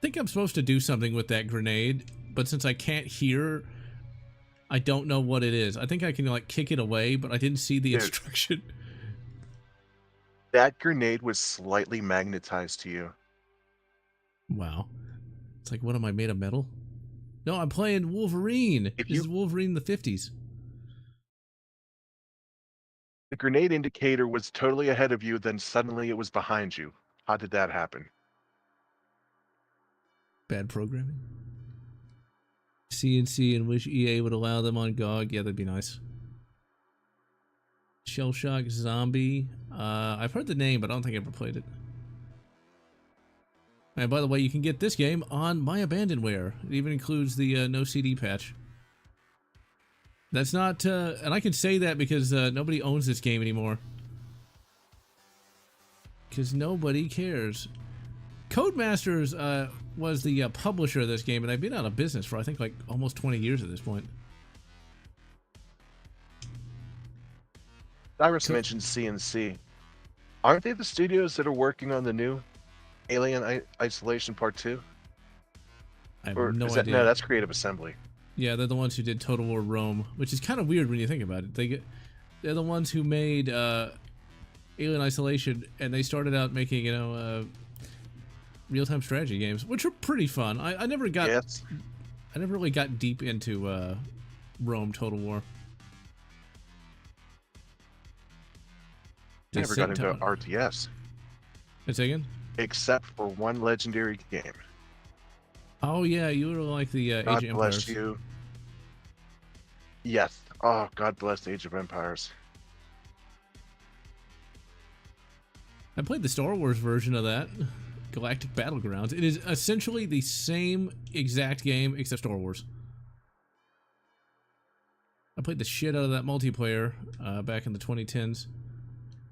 think I'm supposed to do something with that grenade, but since I can't hear, I don't know what it is. I think I can like kick it away, but I didn't see the instruction. That grenade was slightly magnetized to you. Wow. It's like, what am I, made of metal? No, I'm playing Wolverine. This is Wolverine in the 50s. The grenade indicator was totally ahead of you, then suddenly it was behind you. How did that happen? Bad programming. CNC and wish EA would allow them on GOG. Yeah, that'd be nice. Shell Shock Zombie. I've heard the name, but I don't think I ever played it. And by the way, you can get this game on My Abandonware. It even includes the no CD patch. That's not, and I can say that because nobody owns this game anymore. Because nobody cares. Codemasters was the publisher of this game, and they've been out of business for, I think, like almost 20 years at this point. Cyrus mentioned CNC. Aren't they the studios that are working on the new Alien Isolation Part 2? I have no idea. No, that's Creative Assembly. Yeah, they're the ones who did Total War Rome, which is kind of weird when you think about it. They're the ones who made Alien Isolation, and they started out making, you know, real-time strategy games, which are pretty fun. I never got, I never really got deep into Rome Total War. I never got into RTS. Say again? Except for one legendary game. Oh yeah, you were like the Age of Empires. God bless you. Yes. Oh, God bless Age of Empires. I played the Star Wars version of that, Galactic Battlegrounds. It is essentially the same exact game except Star Wars. I played the shit out of that multiplayer back in the 2010s.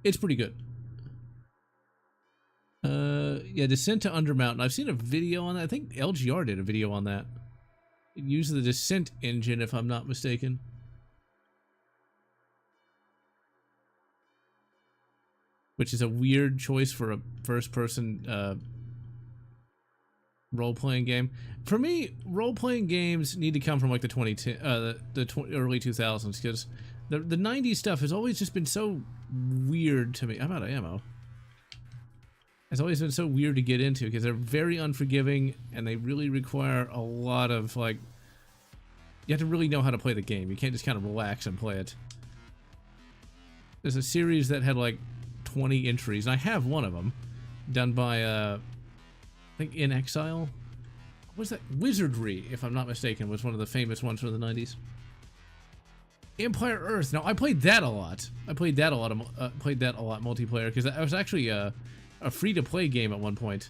It's pretty good. Yeah, Descent to Undermountain. I've seen a video on that. I think LGR did a video on that. It uses the Descent engine, if I'm not mistaken. Which is a weird choice for a first-person role-playing game. For me, role-playing games need to come from like the early 2000s, because the 90s stuff has always just been so weird to me. I'm out of ammo. It's always been so weird to get into because they're very unforgiving and they really require a lot of, like, you have to really know how to play the game. You can't just kind of relax and play it. There's a series that had like 20 entries, and I have one of them done by I think In Exile. What was that? Wizardry, if I'm not mistaken, was one of the famous ones from the 90s. Empire Earth. Now, I played that a lot. I played that a lot multiplayer because that was actually a free-to-play game at one point.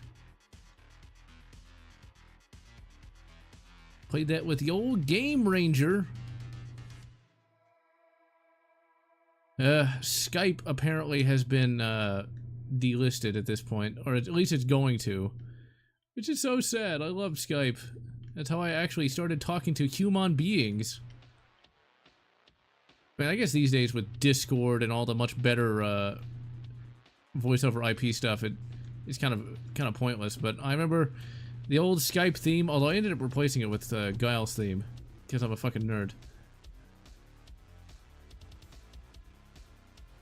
Played that with the old Game Ranger. Skype apparently has been delisted at this point, or at least it's going to, which is so sad. I love Skype. That's how I actually started talking to human beings. I mean, I guess these days with Discord and all the much better voice over IP stuff, it's kind of pointless. But I remember the old Skype theme, although I ended up replacing it with Guile's theme because I'm a fucking nerd.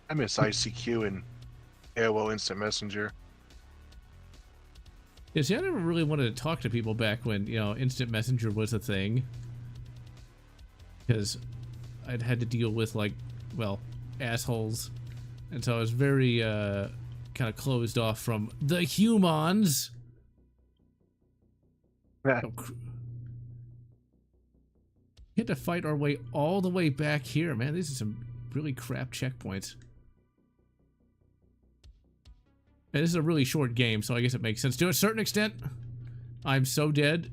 I miss ICQ and AOL Instant Messenger. Yeah, see, I never really wanted to talk to people back when, you know, Instant Messenger was a thing. Because I'd had to deal with, like, well, assholes. And so I was very, kind of closed off from the humans. Yeah. Oh, we had to fight our way all the way back here, man. These are some really crap checkpoints. And this is a really short game, so I guess it makes sense to a certain extent. I'm so dead.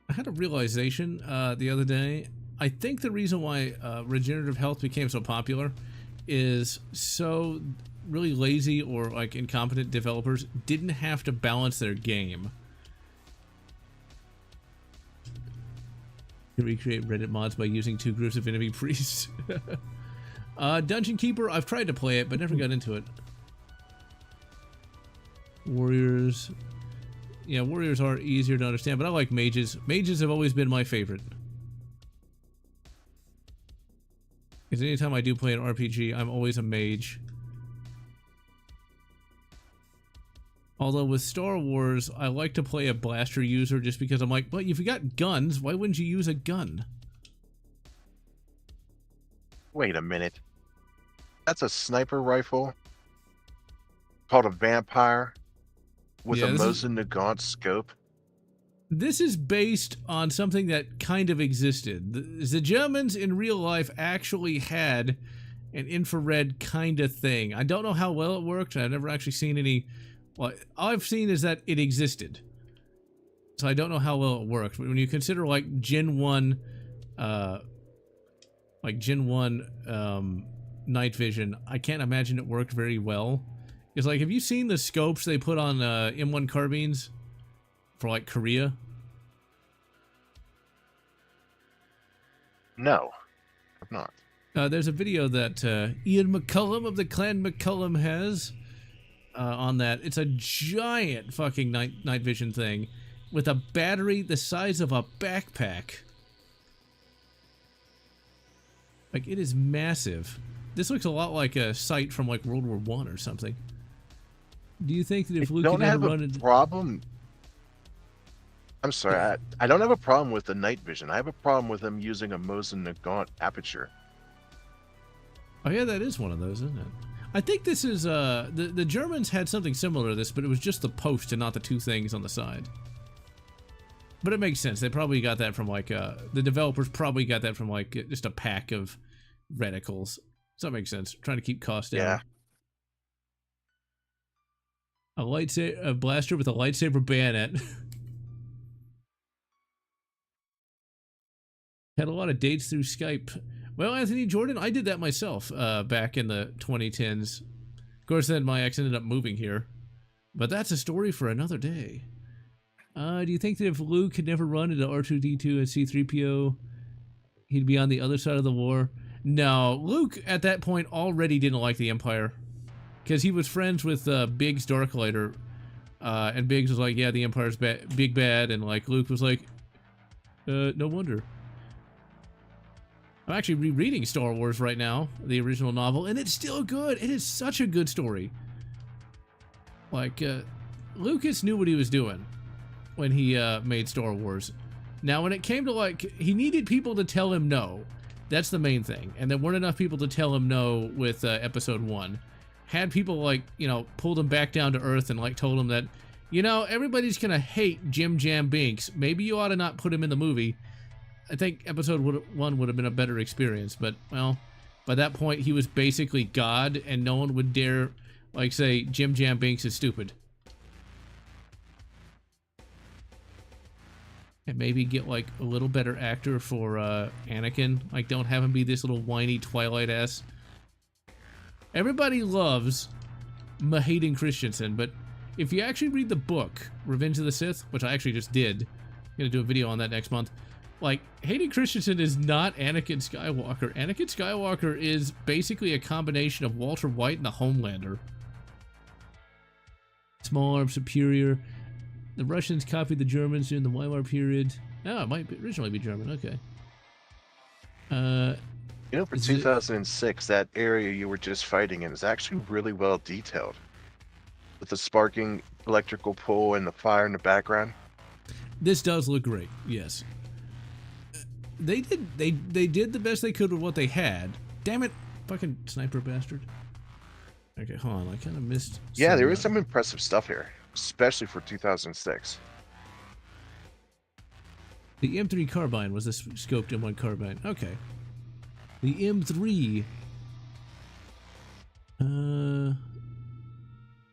I had a realization the other day. I think the reason why regenerative health became so popular is so really lazy or like incompetent developers didn't have to balance their game. You recreate Reddit mods by using 2 groups of enemy priests. Dungeon Keeper, I've tried to play it, but never got into it. Warriors. Yeah, warriors are easier to understand, but I like mages. Mages have always been my favorite. Because anytime I do play an RPG, I'm always a mage. Although with Star Wars, I like to play a blaster user just because I'm like, well, if you got guns, why wouldn't you use a gun? Wait a minute. That's a sniper rifle called a Vampire with a Mosin Nagant scope. This is based on something that kind of existed. The Germans in real life actually had an infrared kind of thing. I don't know how well it worked. I've never actually seen any. Well, all I've seen is that it existed. So I don't know how well it worked. But when you consider like Gen 1, night vision, I can't imagine it worked very well. It's like, have you seen the scopes they put on M1 carbines for like Korea? No, I've not. There's a video that Ian McCullum of the Clan McCullum has on that. It's a giant fucking night vision thing with a battery the size of a backpack. Like, it is massive. This looks a lot like a sight from like World War I or something. Do you think that if Luke don't have a problem? I'm sorry, I don't have a problem with the night vision. I have a problem with them using a Mosin Nagant aperture. Oh yeah, that is one of those, isn't it? I think this is the Germans had something similar to this, but it was just the post and not the two things on the side. But it makes sense. They probably got that from like the developers probably got that from like just a pack of reticles. So that makes sense. Trying to keep costs down. Yeah. A blaster with a lightsaber bayonet. Had a lot of dates through Skype. Well, Anthony Jordan, I did that myself back in the 2010s. Of course, then my ex ended up moving here. But that's a story for another day. Do you think that if Luke had never run into R2-D2 and C-3PO, he'd be on the other side of the war? No, Luke at that point already didn't like the Empire. Because he was friends with Biggs Darklighter. And Biggs was like, yeah, the Empire's big bad. And like Luke was like, no wonder. I'm actually rereading Star Wars right now, the original novel, and it's still good. It is such a good story. Like, Lucas knew what he was doing when he made Star Wars. Now, when it came to, like, he needed people to tell him no. That's the main thing. And there weren't enough people to tell him no with Episode 1. Had people, like, you know, pulled him back down to earth and, like, told him that, you know, everybody's gonna hate Jim Jam Binks. Maybe you ought to not put him in the movie. I think Episode 1 would have been a better experience, but, well, by that point, he was basically God, and no one would dare, like, say, Jim Jam Binks is stupid. And maybe get, like, a little better actor for Anakin. Like, don't have him be this little whiny Twilight-ass. Everybody loves Hayden Christensen, but if you actually read the book, Revenge of the Sith, which I actually just did, I'm going to do a video on that next month, like, Hayden Christensen is not Anakin Skywalker. Anakin Skywalker is basically a combination of Walter White and the Homelander. Small arm superior. The Russians copied the Germans during the Weimar period. Oh, it might originally be German. Okay. You know, for 2006, that area you were just fighting in is actually really well detailed. With the sparking electrical pole and the fire in the background. This does look great, yes. They did the best they could with what they had. Damn it, fucking sniper bastard. Okay, hold on, I kind of missed. Yeah, there is some impressive stuff here, especially for 2006. The M3 carbine was this scoped M1 carbine. Okay. The M3.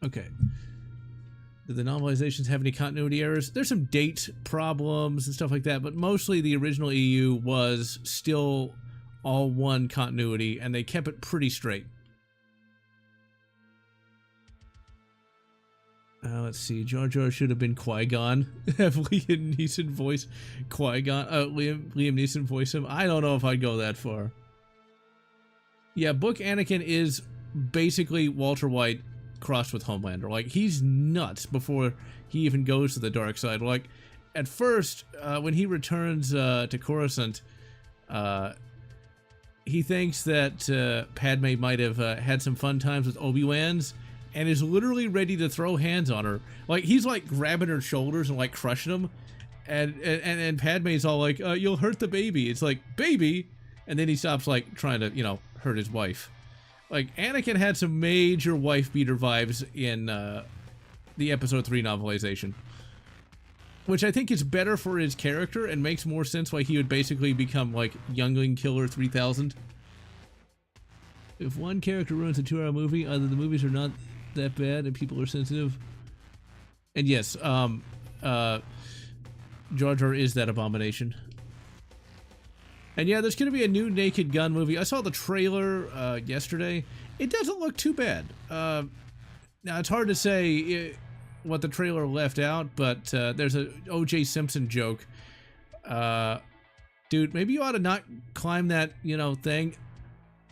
Okay. Did the novelizations have any continuity errors? There's some date problems and stuff like that, but mostly the original EU was still all one continuity, and they kept it pretty straight. Let's see. Jar Jar should have been Qui-Gon. Have Liam Neeson voice Qui-Gon. Liam Neeson voice him. I don't know if I'd go that far. Yeah, book Anakin is basically Walter White crossed with Homelander. Like, he's nuts before he even goes to the dark side. Like, at first, when he returns to Coruscant, he thinks that Padme might have had some fun times with Obi-Wan's, and is literally ready to throw hands on her. Like, he's like grabbing her shoulders and like crushing them, and Padme's all like, "You'll hurt the baby." It's like, baby, and then he stops like trying to, you know, hurt his wife. Like, Anakin had some major wife beater vibes in the Episode 3 novelization, which I think is better for his character and makes more sense why he would basically become like Youngling Killer 3000. If one character ruins a 2-hour movie, either the movies are not that bad and people are sensitive. And yes, Jar Jar is that abomination. And yeah, there's going to be a new Naked Gun movie. I saw the trailer yesterday. It doesn't look too bad. Now, it's hard to say what the trailer left out, but there's a O.J. Simpson joke. Dude, maybe you ought to not climb that, you know, thing.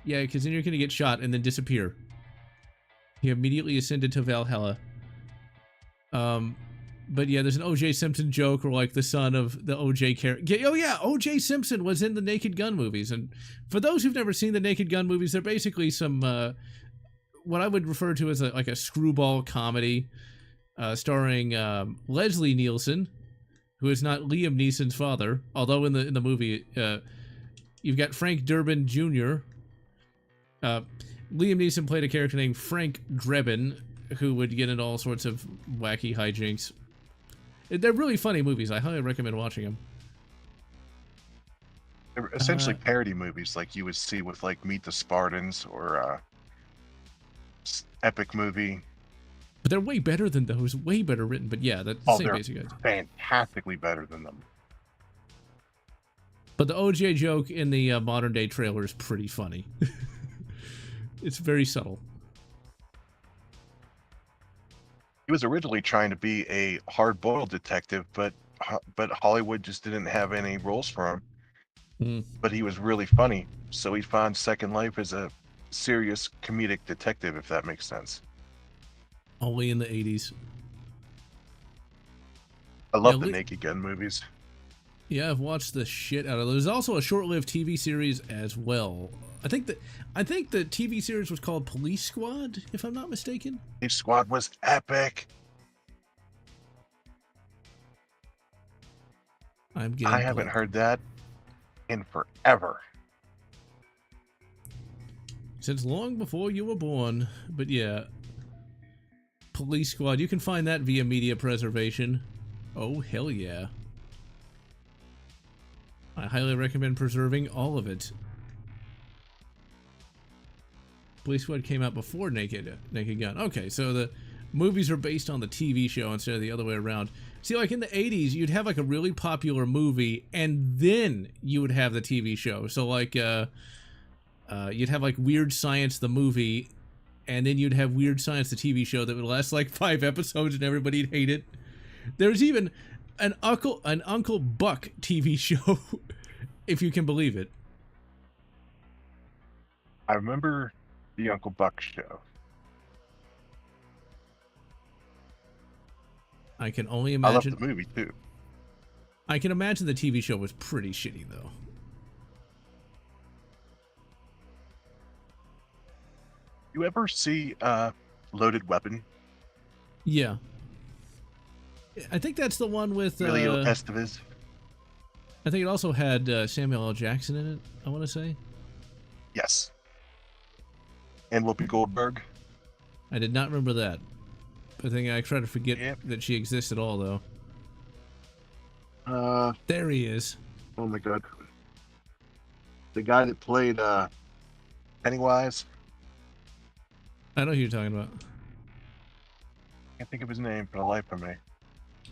Yeah, because then you're going to get shot and then disappear. He immediately ascended to Valhalla. But yeah, there's an O.J. Simpson joke, or like the son of the O.J. character. Oh yeah, O.J. Simpson was in the Naked Gun movies. And for those who've never seen the Naked Gun movies, they're basically some, what I would refer to as like a screwball comedy, starring Leslie Nielsen, who is not Liam Neeson's father, although in the movie, you've got Frank Durbin Jr. Liam Neeson played a character named Frank Drebin, who would get into all sorts of wacky hijinks. They're really funny movies. I highly recommend watching them. They're essentially parody movies like you would see with like Meet the Spartans or Epic Movie. But they're way better than those. Way better written. But yeah, that's the same basic idea. Fantastically better than them. But the OJ joke in the modern day trailer is pretty funny. It's very subtle. He was originally trying to be a hard-boiled detective, but Hollywood just didn't have any roles for him. But he was really funny, so he found Second Life as a serious comedic detective, if that makes sense. Only in the 80s. I love the Naked Gun movies. Yeah, I've watched the shit out of those. There's also a short-lived TV series as well. I think the TV series was called Police Squad, if I'm not mistaken. Police Squad was epic. I haven't heard that in forever. Since long before you were born. But yeah. Police Squad. You can find that via media preservation. Oh, hell yeah. I highly recommend preserving all of it. Police Squad came out before Naked Gun. Okay, so the movies are based on the TV show instead of the other way around. See, like in the 80s, you'd have like a really popular movie, and then you would have the TV show. So like, you'd have like Weird Science the movie, and then you'd have Weird Science the TV show that would last like 5 episodes, and everybody'd hate it. There's even an Uncle Buck TV show, if you can believe it. I remember the Uncle Buck show. I can only imagine. I love the movie too. I can imagine the TV show was pretty shitty though. You ever see Loaded Weapon? Yeah. I think that's the one with Emilio Estevez. I think it also had Samuel L. Jackson in it, I want to say. Yes. And Whoopi Goldberg. I did not remember that. I think I try to forget that she exists at all, though. There he is. Oh my god. The guy that played Pennywise. I know who you're talking about. I can't think of his name for the life of me.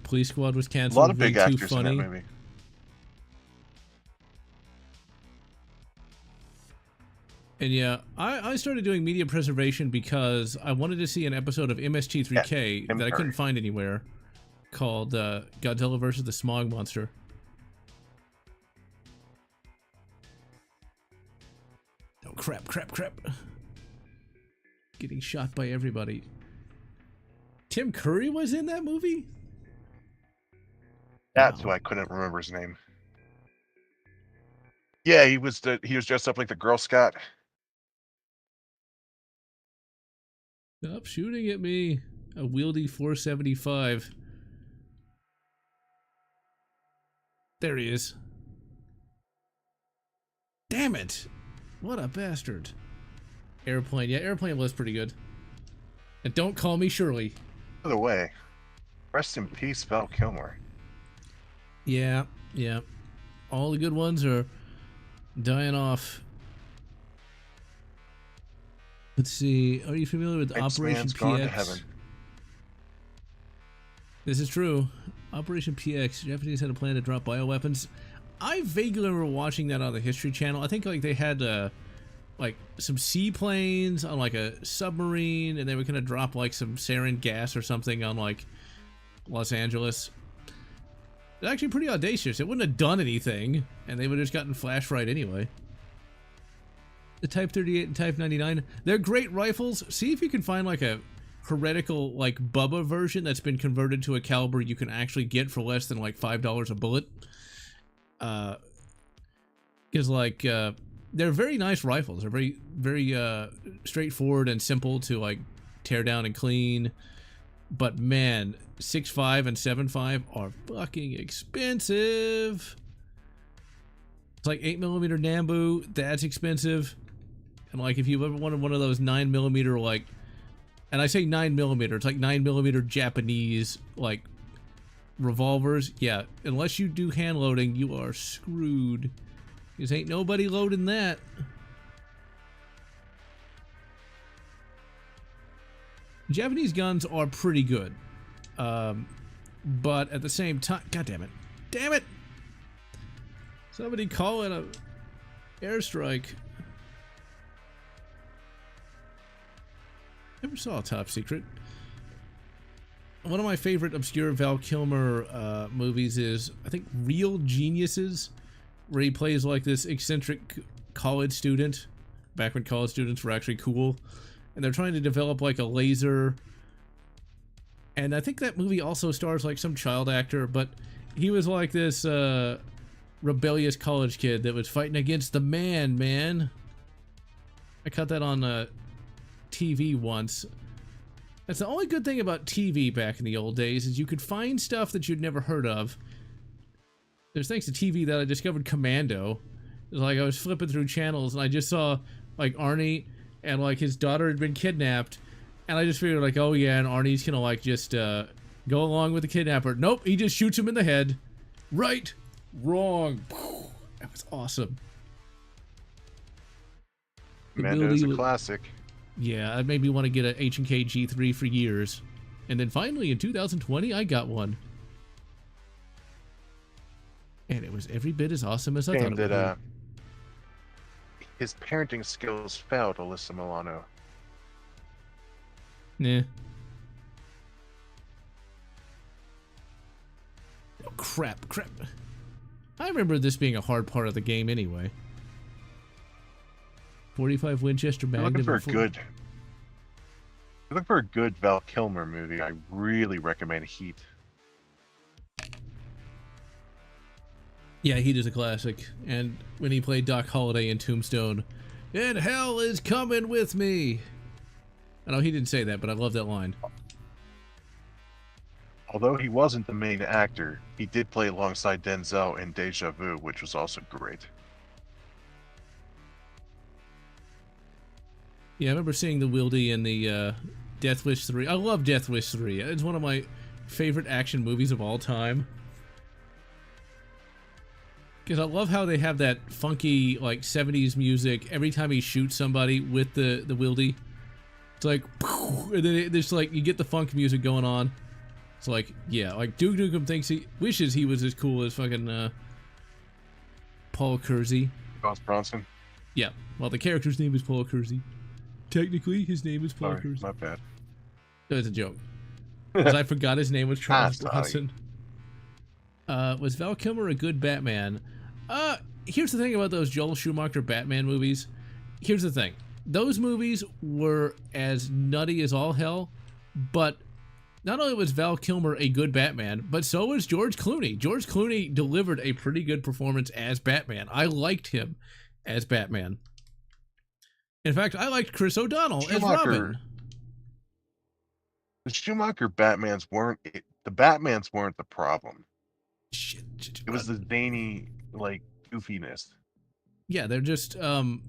Police Squad was canceled. A lot of big actors in that movie. And yeah, I started doing media preservation because I wanted to see an episode of MST3K that I couldn't find anywhere, called Godzilla vs. the Smog Monster. Oh, crap. Getting shot by everybody. Tim Curry was in that movie? That's Wow. who I couldn't remember his name. Yeah, he was dressed up like the Girl Scout. Stop shooting at me. A wieldy 475. There he is. Damn it. What a bastard. Airplane. Yeah, Airplane was pretty good. And don't call me Shirley. By the way, rest in peace, Val Kilmer. Yeah, yeah. All the good ones are dying off. Let's see. Are you familiar with Operation Man's gone to PX? heaven. This is true. Operation PX. Japanese had a plan to drop bioweapons. I vaguely remember watching that on the History Channel. I think like they had like some seaplanes on like a submarine, and they were gonna drop like some sarin gas or something on like Los Angeles. It's actually pretty audacious. It wouldn't have done anything, and they would have just gotten flash fried anyway. The Type 38 and Type 99, they're great rifles. See if you can find like a heretical like Bubba version that's been converted to a caliber you can actually get for less than like $5 a bullet. Because like they're very nice rifles. They're very straightforward and simple to like tear down and clean. But man, 6.5 and 7.5 are fucking expensive. It's like 8mm Nambu, that's expensive. And like if you ever wanted one of those 9mm like, and I say 9mm, it's like 9mm Japanese like revolvers. Yeah, unless you do hand loading, you are screwed. Because ain't nobody loading that. Japanese guns are pretty good. But at the same time, god damn it. Damn it! Somebody call it a airstrike. Never saw a Top Secret. One of my favorite obscure Val Kilmer movies is, I think, Real Geniuses, where he plays like this eccentric college student, back when college students were actually cool, and they're trying to develop like a laser. And I think that movie also stars like some child actor, but he was like this rebellious college kid that was fighting against the man. I caught that on TV once. That's the only good thing about TV back in the old days, is you could find stuff that you'd never heard of. There's thanks to TV that I discovered Commando. It was like I was flipping through channels and I just saw like Arnie and like his daughter had been kidnapped, and I just figured like, oh yeah, and Arnie's gonna like just go along with the kidnapper. Nope, he just shoots him in the head. Right, wrong. That was awesome. Commando is a classic. Yeah, that made me want to get a H&K G3 for years. And then finally in 2020, I got one. And it was every bit as awesome as I thought it would be. His parenting skills failed Alyssa Milano. Nah. Oh, crap. I remember this being a hard part of the game anyway. 45 Winchester Magnum. You're looking for a good Val Kilmer movie. I really recommend Heat. Yeah, Heat is a classic. And when he played Doc Holliday in Tombstone, and hell is coming with me. I know he didn't say that, but I love that line. Although he wasn't the main actor, he did play alongside Denzel in Deja Vu, which was also great. Yeah, I remember seeing the Wildy in the Death Wish 3. I love Death Wish 3. It's one of my favorite action movies of all time. Because I love how they have that funky, like, 70s music every time he shoots somebody with the Wildy. It's like, and then there's like, you get the funk music going on. It's like, yeah, like Duke Nukem wishes he was as cool as fucking Paul Kersey. Ross Bronson? Yeah, well, the character's name is Paul Kersey. Technically, his name is Paul Kersey. Not bad. It's a joke. Because I forgot his name was Charles Bronson. Was Val Kilmer a good Batman? Here's the thing about those Joel Schumacher Batman movies. Here's the thing. Those movies were as nutty as all hell, but not only was Val Kilmer a good Batman, but so was George Clooney. George Clooney delivered a pretty good performance as Batman. I liked him as Batman. In fact, I liked Chris O'Donnell as Robin. The Schumacher Batmans weren't the Batmans weren't the problem. Shit. It was the zany, like, goofiness. Yeah, they're just in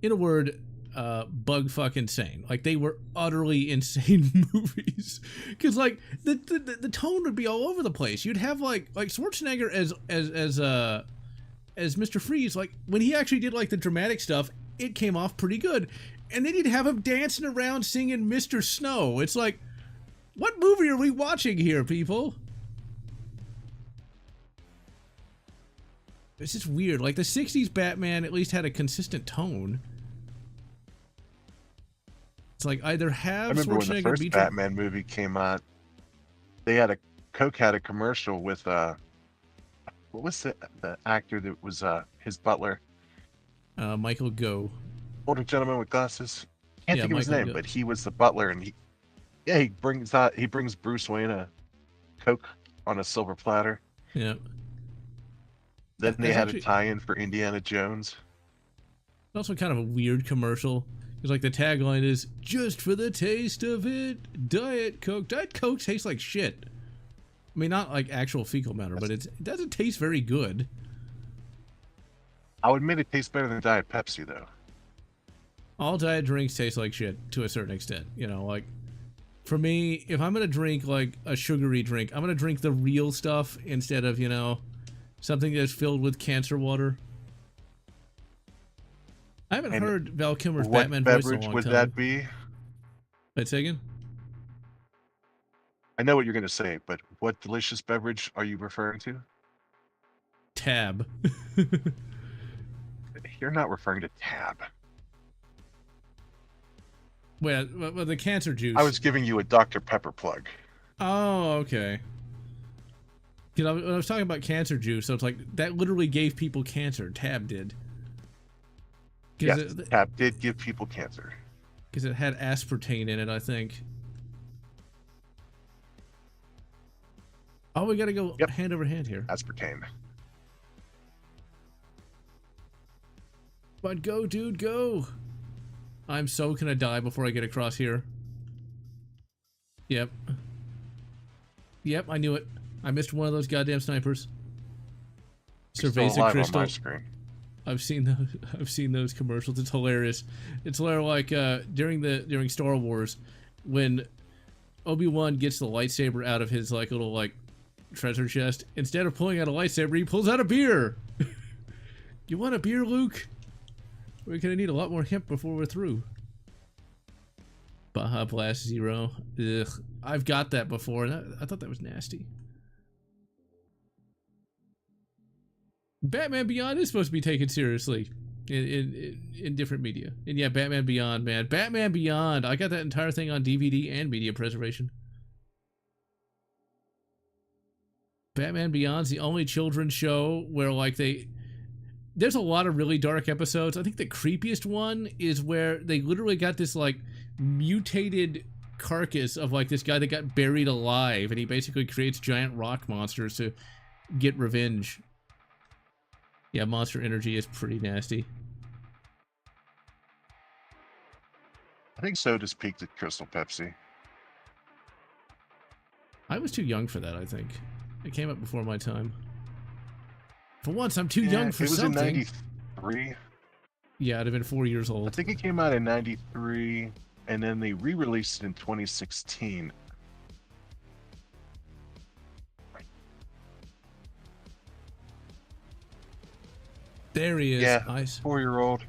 a word, bug fuck insane. Like, they were utterly insane movies. Because like the tone would be all over the place. You'd have like Schwarzenegger as Mr. Freeze. Like, when he actually did like the dramatic stuff, it came off pretty good. And then you'd have him dancing around singing Mr. Snow. It's like, what movie are we watching here, people? It's just weird. Like, the 60s Batman at least had a consistent tone. It's like, either have I remember when the Schwarzenegger first Batman movie came out, they had Coke had a commercial with what was the actor that was his butler? Michael Gough. Older gentleman with glasses. Can't think of his name, Gough. but he was the butler, and he brings Bruce Wayne a Coke on a silver platter. Yeah. Then they had a tie-in for Indiana Jones. Also kind of a weird commercial. Because like the tagline is, just for the taste of it, Diet Coke. Diet Coke tastes like shit. I mean, not like actual fecal matter, but it doesn't taste very good. I'll admit it tastes better than Diet Pepsi, though. All diet drinks taste like shit to a certain extent. You know, like, for me, if I'm going to drink like a sugary drink, I'm going to drink the real stuff instead of, you know, something that's filled with cancer water. I haven't heard Val Kilmer's Batman voice in a long time. What beverage would that be? Wait, say again? I know what you're going to say, but what delicious beverage are you referring to? Tab. You're not referring to Tab. Well, the cancer juice. I was giving you a Dr. Pepper plug. Oh, okay. When I was talking about cancer juice, I was like, that literally gave people cancer. Tab did. Yes, Tab did give people cancer. Because it had aspartame in it, I think. Oh, we gotta go hand over hand here. Aspartame. But go, dude, go! I'm so gonna die before I get across here. Yep. Yep, I knew it. I missed one of those goddamn snipers. Cerveza Crystal. On my screen. I've seen those commercials. It's hilarious. It's hilarious. Like during Star Wars, when Obi-Wan gets the lightsaber out of his like little like treasure chest, instead of pulling out a lightsaber, he pulls out a beer. You want a beer, Luke? We're gonna need a lot more hemp before we're through. Baja Blast Zero. Ugh. I've got that before, and I thought that was nasty. Batman Beyond is supposed to be taken seriously in different media. And yeah, Batman Beyond, man. Batman Beyond. I got that entire thing on DVD and media preservation. Batman Beyond's the only children's show where like there's a lot of really dark episodes. I think the creepiest one is where they literally got this like mutated carcass of like this guy that got buried alive, and he basically creates giant rock monsters to get revenge. Yeah, Monster Energy is pretty nasty. I think Soda's peaked at Crystal Pepsi. I was too young for that, I think. It came up before my time. For once, I'm too young for something. It was in 93. Yeah, I'd have been 4 years old. I think it came out in 93, and then they re-released it in 2016. There he is. Yeah, Nice. 4-year-old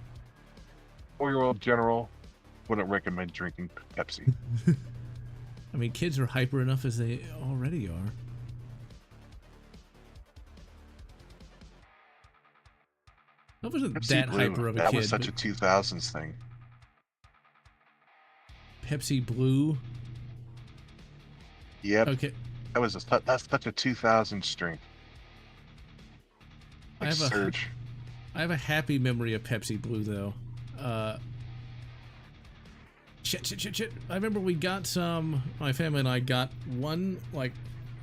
general wouldn't recommend drinking Pepsi. I mean, kids are hyper enough as they already are. I wasn't Pepsi that Blue, hyper of a kid. That was such a 2000s thing. Pepsi Blue? Yep. Okay. That's such a 2000s drink. Like Surge. I have a happy memory of Pepsi Blue, though. Shit. I remember we got some, my family and I got one, like,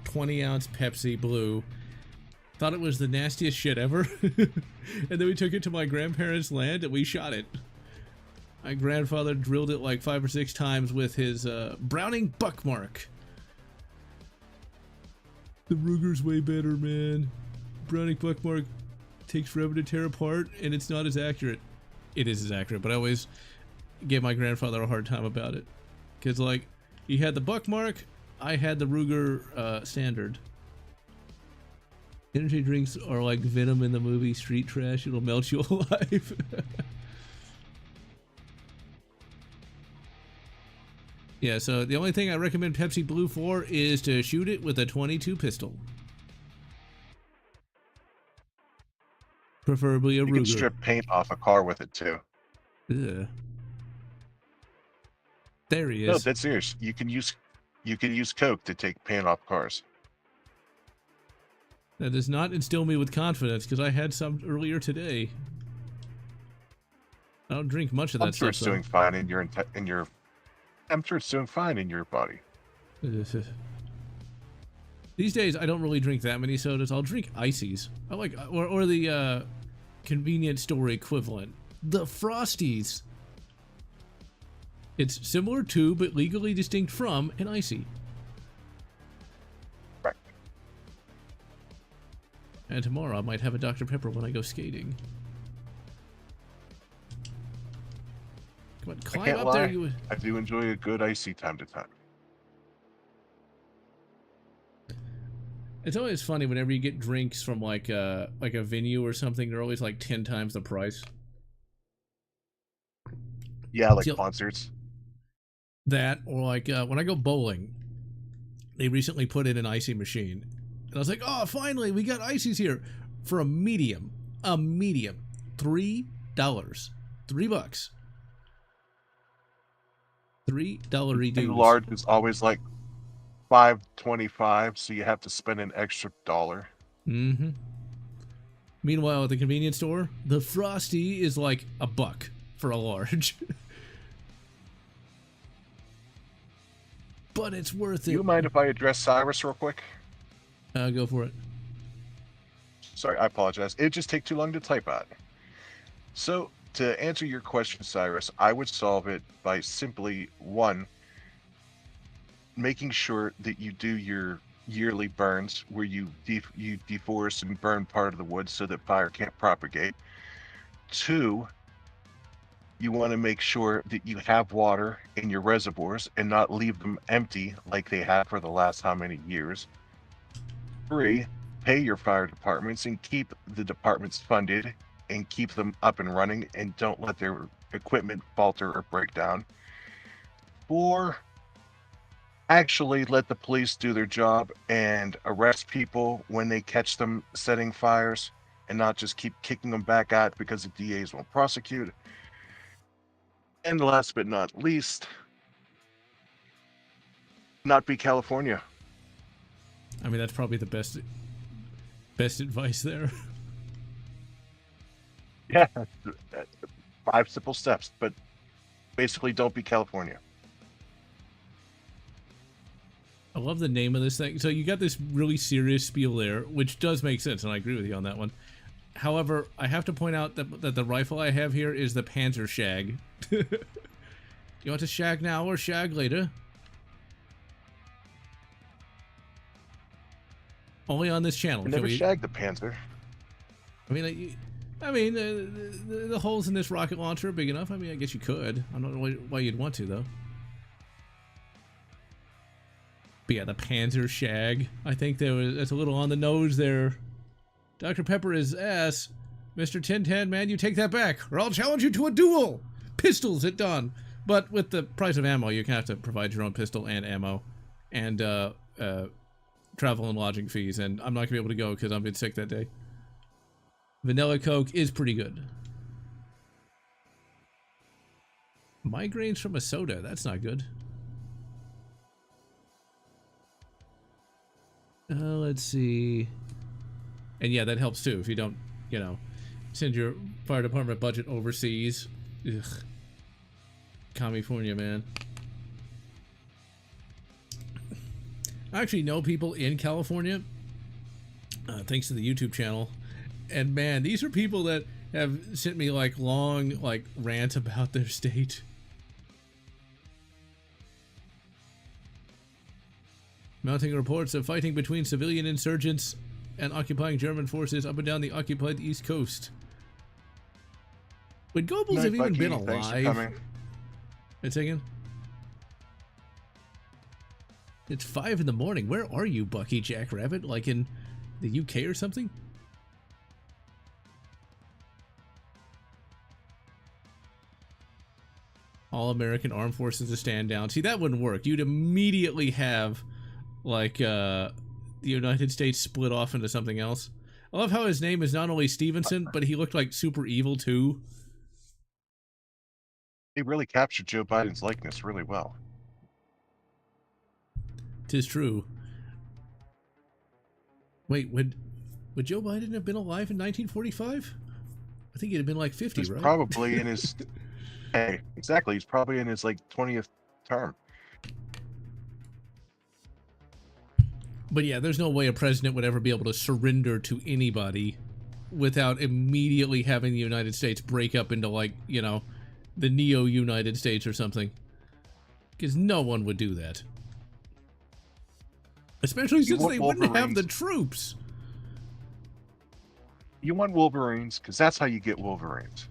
20-ounce Pepsi Blue. Thought it was the nastiest shit ever. And then we took it to my grandparents' land and we shot it. My grandfather drilled it like 5 or 6 times with his Browning Buckmark. The Ruger's way better, man. Browning Buckmark takes forever to tear apart, and it's not as accurate. It is as accurate, but I always gave my grandfather a hard time about it. Because, like, he had the Buckmark, I had the Ruger Standard. Energy drinks are like Venom in the movie Street Trash. It'll melt you alive. Yeah, so the only thing I recommend Pepsi Blue for is to shoot it with a .22 pistol. Preferably a Ruger. You can strip paint off a car with it too. Ugh. There he is. No, that's serious. You can use Coke to take paint off cars. That does not instill me with confidence because I had some earlier today. I don't drink much of that I'm sure stuff. it's doing fine in your. I'm sure it's doing fine in your body. These days, I don't really drink that many sodas. I'll drink ices. I like, or the convenience store equivalent, the Frosties. It's similar to, but legally distinct from, an icy. Right. And tomorrow I might have a Dr. Pepper when I go skating. Come on, climb up there, you. I do enjoy a good icy time to time. It's always funny whenever you get drinks from like a venue or something. They're always like 10 times the price. Yeah, like concerts. That, or like when I go bowling, they recently put in an icy machine, and I was like, "Oh, finally, we got ices here for a medium, $3, $3. $3 reduce. Large is always like $5.25, so you have to spend an extra $1. Mm-hmm. Meanwhile, at the convenience store, the Frosty is like $1 for a large. But it's worth it. Do you mind if I address Cyrus real quick? Go for it. Sorry, I apologize. It'd just take too long to type out. So, to answer your question, Cyrus, I would solve it by simply, one, making sure that you do your yearly burns where you deforest and burn part of the wood so that fire can't propagate. Two, you want to make sure that you have water in your reservoirs and not leave them empty like they have for the last how many years. Three, pay your fire departments and keep the departments funded and keep them up and running and don't let their equipment falter or break down. Four, actually let the police do their job and arrest people when they catch them setting fires and not just keep kicking them back out because the DAs won't prosecute. And last but not least, not be California. I mean, that's probably the best advice there. Yeah, 5 simple steps, but basically don't be California. I love the name of this thing. So you got this really serious spiel there, which does make sense, and I agree with you on that one. However, I have to point out that the rifle I have here is the Panzer Shag. You want to shag now or shag later? Only on this channel. I never shagged the Panzer. I mean, the holes in this rocket launcher are big enough. I mean, I guess you could. I don't know why you'd want to, though. But yeah, the Panzer Shag. I think that's a little on the nose there. Dr. Pepper is ass. Mr. 1010, man, you take that back, or I'll challenge you to a duel. Pistols at dawn. But with the price of ammo, you can have to provide your own pistol and ammo. And travel and lodging fees. And I'm not going to be able to go because I've been sick that day. Vanilla Coke is pretty good. Migraines from a soda. That's not good. Let's see. And yeah, that helps too. If you don't, send your fire department budget overseas. Ugh. California, man. I actually know people in California, thanks to the YouTube channel, and man, these are people that have sent me like long rants about their state. Mounting reports of fighting between civilian insurgents and occupying German forces up and down the occupied East Coast. Would Goebbels have even been alive? It's again. It's 5 in the morning. Where are you, Bucky Jackrabbit? Like in the UK or something? All American Armed Forces to stand down. See, that wouldn't work. You'd immediately have like the United States split off into something else. I love how his name is not only Stevenson, but he looked like super evil too. He really captured Joe Biden's likeness really well. 'Tis true. Wait, would Joe Biden have been alive in 1945? I think he'd have been like 50, He's right? probably in his... Hey, exactly. He's probably in his like 20th term. But yeah, there's no way a president would ever be able to surrender to anybody without immediately having the United States break up into, like, you know, the Neo-United States or something. Because no one would do that. Especially since they wouldn't have the troops. You want Wolverines, because that's how you get Wolverines.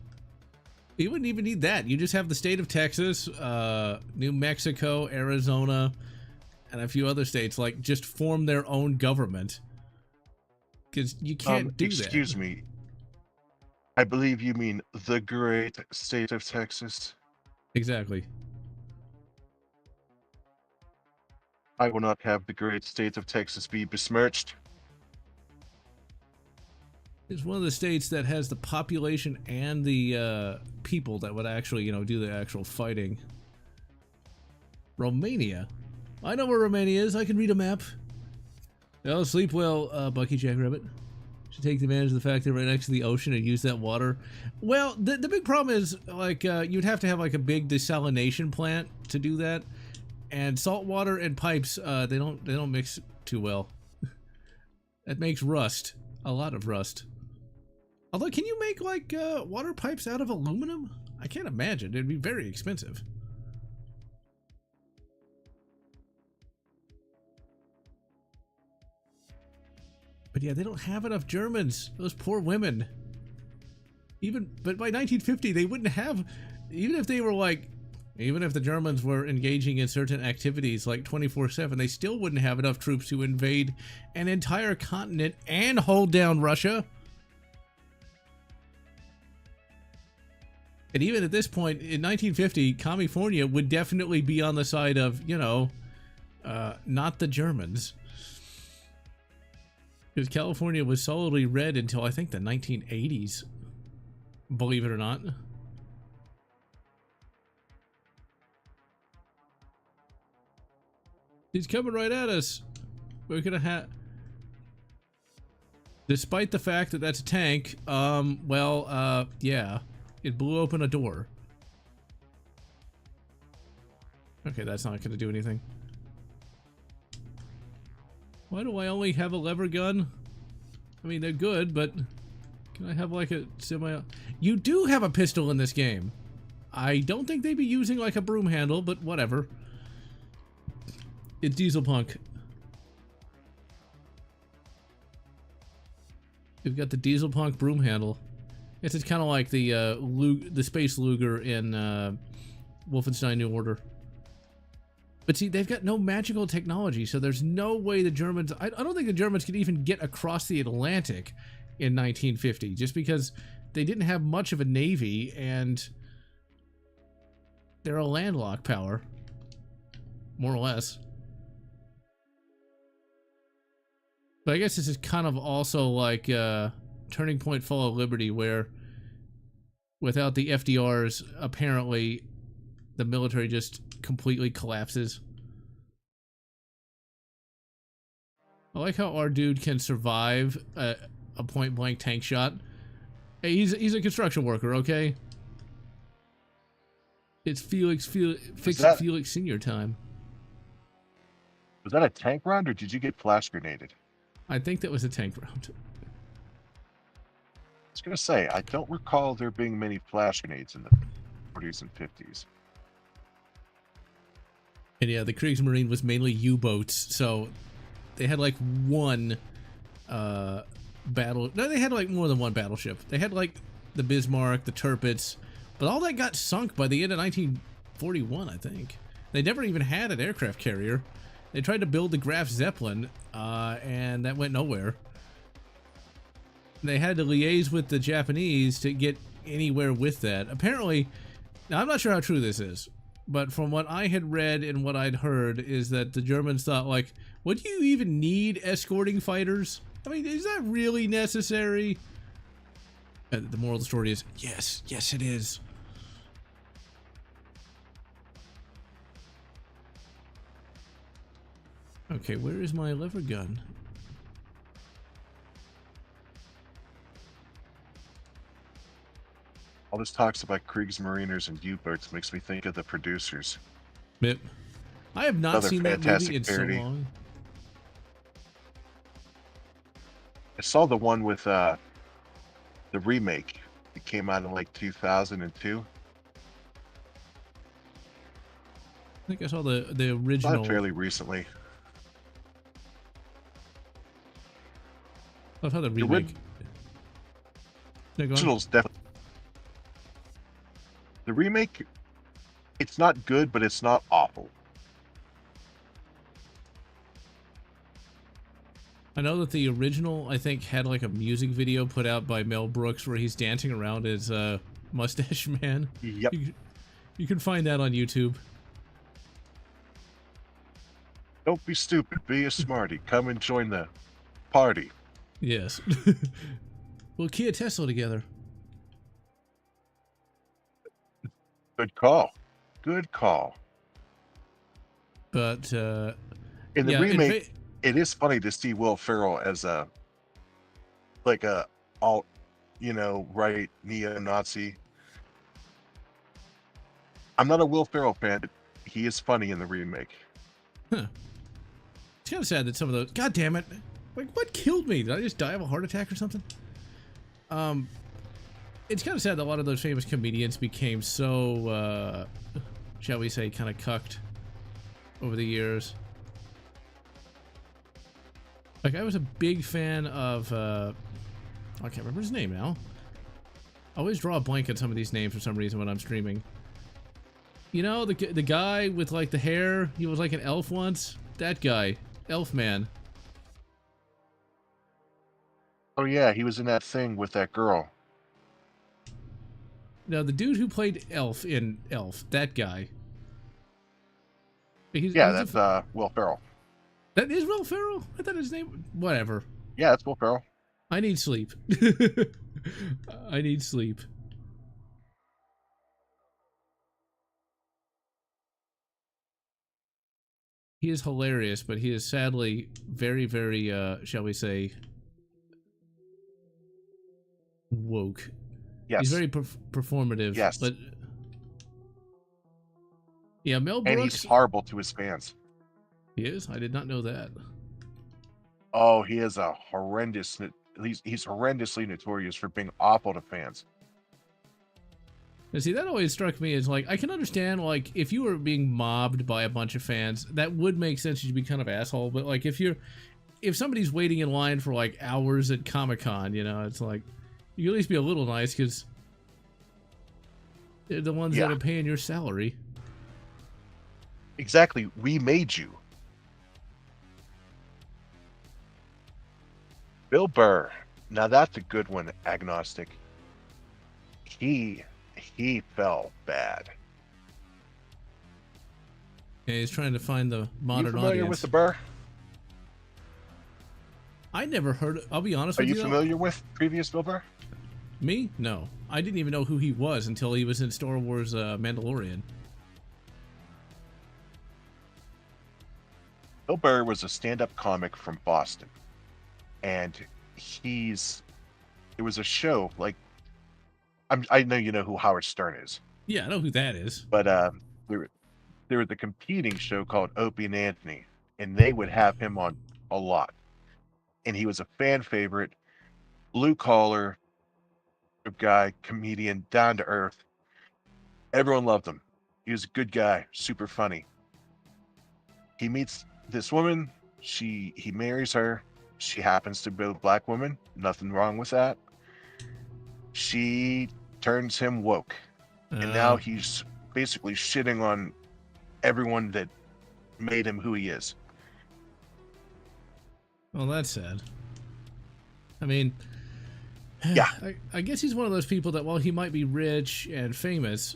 You wouldn't even need that. You just have the state of Texas, New Mexico, Arizona, and a few other states, like, just form their own government. Because you can't do that. Excuse me. I believe you mean the great state of Texas. Exactly. I will not have the great state of Texas be besmirched. It's one of the states that has the population and the people that would actually, you know, do the actual fighting. Romania. I know where Romania is. I can read a map. Well, sleep well, Bucky Jackrabbit. Should take advantage of the fact they're right next to the ocean and use that water. Well, the big problem is, like, you'd have to have, like, a big desalination plant to do that. And salt water and pipes, they don't mix too well. That makes rust. A lot of rust. Although, can you make, like, water pipes out of aluminum? I can't imagine. It'd be very expensive. But yeah, they don't have enough Germans. Those poor women. But by 1950, they wouldn't have, even if they were like, even if the Germans were engaging in certain activities like 24/7, they still wouldn't have enough troops to invade an entire continent and hold down Russia. And even at this point, in 1950, California would definitely be on the side of, you know, not the Germans. Because California was solidly red until, I think, the 1980s. Believe it or not. He's coming right at us. We're gonna have... Despite the fact that that's a tank, yeah. It blew open a door. Okay, that's not gonna do anything. Why do I only have a lever gun? I mean, they're good, but can I have like a semi... You do have a pistol in this game. I don't think they'd be using like a broom handle, but whatever. It's Diesel Punk. We've got the Diesel Punk broom handle. It's kind of like the Space Luger in Wolfenstein New Order. But see, they've got no magical technology, so there's no way the Germans... I don't think the Germans could even get across the Atlantic in 1950, just because they didn't have much of a navy, and they're a landlocked power, more or less. But I guess this is kind of also like Turning Point Fall of Liberty, where without the FDRs, apparently the military just completely collapses. I like how our dude can survive a point-blank tank shot. Hey, he's a construction worker, okay? It's Fix It that Felix Senior time. was that a tank round or did you get flash grenaded? I think that was a tank round. I was gonna say I don't recall there being many flash grenades in the 40s and 50s. And yeah, the Kriegsmarine was mainly U-boats, so they had like one battle. No, they had like more than one battleship. They had like the Bismarck, the Tirpitz, but all that got sunk by the end of 1941, I think. They never even had an aircraft carrier. They tried to build the Graf Zeppelin, and that went nowhere. They had to liaise with the Japanese to get anywhere with that. Apparently, now I'm not sure how true this is, but from what I had read and what I'd heard is that the Germans thought, like, would you even need escorting fighters? I mean, is that really necessary? The moral of the story is, yes, yes it is. Okay, where is my lever gun? All this talks about Kriegsmariners and U-boats makes me think of The Producers. Yep. I have not Another seen that movie in fantastic so long. I saw the one with the remake. It came out in like 2002. I think I saw the original. Not fairly recently. I saw the remake. No, go on. Original's definitely. The remake, it's not good, but it's not awful. I know that the original, I think, had like a music video put out by Mel Brooks where he's dancing around as Mustache Man. Yep. You can find that on YouTube. Don't be stupid. Be a smarty. Come and join the party. Yes. We'll key a Tesla together. Good call. Good call. But in the remake, it is funny to see Will Ferrell as a alt, right neo-Nazi. I'm not a Will Ferrell fan, but he is funny in the remake. Huh. It's kind of sad that some of those. God damn it! Like, what killed me? Did I just die of a heart attack or something? It's kind of sad that a lot of those famous comedians became so, shall we say, kind of cucked over the years. Like, I was a big fan of, I can't remember his name now. I always draw a blank on some of these names for some reason when I'm streaming. You know, the guy with, like, the hair, he was like an elf once? That guy. Elf Man. Oh yeah, he was in that thing with that girl. No, the dude who played Elf in Elf, that guy. That's Will Ferrell. That is Will Ferrell? I thought his name... Whatever. Yeah, that's Will Ferrell. I need sleep. I need sleep. He is hilarious, but he is sadly very, very, shall we say, woke. Yes. He's very performative. Yes. But yeah, Mel Brooks. And he's horrible to his fans. He is? I did not know that. Oh, he is a horrendous. He's horrendously notorious for being awful to fans. And see, that always struck me as, like, I can understand, like, if you were being mobbed by a bunch of fans, that would make sense. You'd be kind of asshole. But, like, if somebody's waiting in line for, like, hours at Comic-Con, it's like, you at least be a little nice, because they're the ones that are paying your salary. Exactly. We made you. Bill Burr. Now that's a good one, Agnostic. He fell bad. Yeah, he's trying to find the modern audience. You familiar with the Burr? I never heard. I'll be honest with you. Are you familiar with previous Bill Burr? Me? No. I didn't even know who he was until he was in Star Wars Mandalorian. Bill Burr was a stand-up comic from Boston. And it was a show, like, I know you know who Howard Stern is. Yeah, I know who that is. But there, there was a competing show called Opie and Anthony, and they would have him on a lot. And he was a fan favorite, blue collar guy, comedian, down to earth. Everyone loved him. He was a good guy, super funny. He meets this woman. He marries her. She happens to be a black woman. Nothing wrong with that. She turns him woke, and now he's basically shitting on everyone that made him who he is. Well, that's sad. I mean, Yeah. I guess he's one of those people that while he might be rich and famous,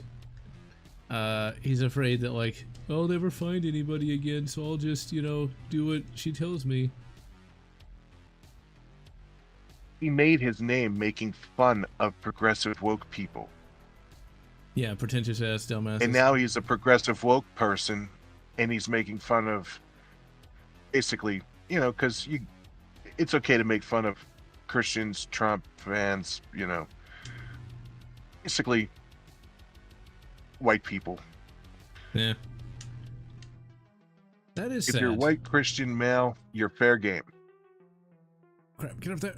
he's afraid that, like, I'll never find anybody again, so I'll just, you know, do what she tells me. He made his name making fun of progressive woke people. Yeah, pretentious ass dumbasses. And now he's a progressive woke person, and he's making fun of, basically, you know, because it's okay to make fun of Christians, Trump fans, you know, basically white people. Yeah. That is If sad. you're white Christian male, you're fair game. Crap, get up there.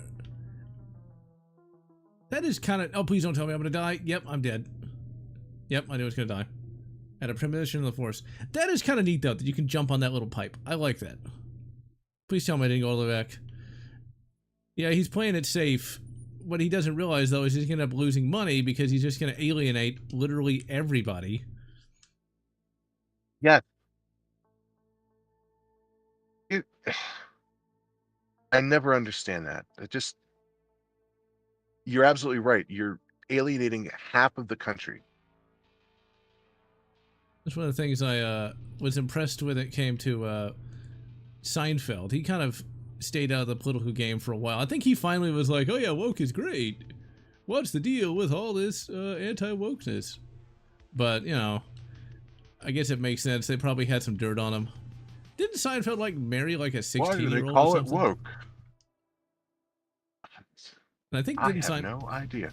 That is kind of... Oh, please don't tell me I'm going to die. Yep, I'm dead. Yep, I knew I was going to die. At a premonition of the Force. That is kind of neat, though, that you can jump on that little pipe. I like that. Please tell me I didn't go all the way back. Yeah, he's playing it safe. What he doesn't realize, though, is he's going to end up losing money because he's just going to alienate literally everybody. Yeah. I never understand that. It just... You're absolutely right. You're alienating half of the country. That's one of the things I was impressed with. It came to Seinfeld. He kind of stayed out of the political game for a while. I think he finally was like, oh yeah, woke is great. What's the deal with all this anti-wokeness? But, you know, I guess it makes sense. They probably had some dirt on him. Didn't Seinfeld, like, marry, like, a 16-year-old? Why do they call it woke? And I think I have no idea.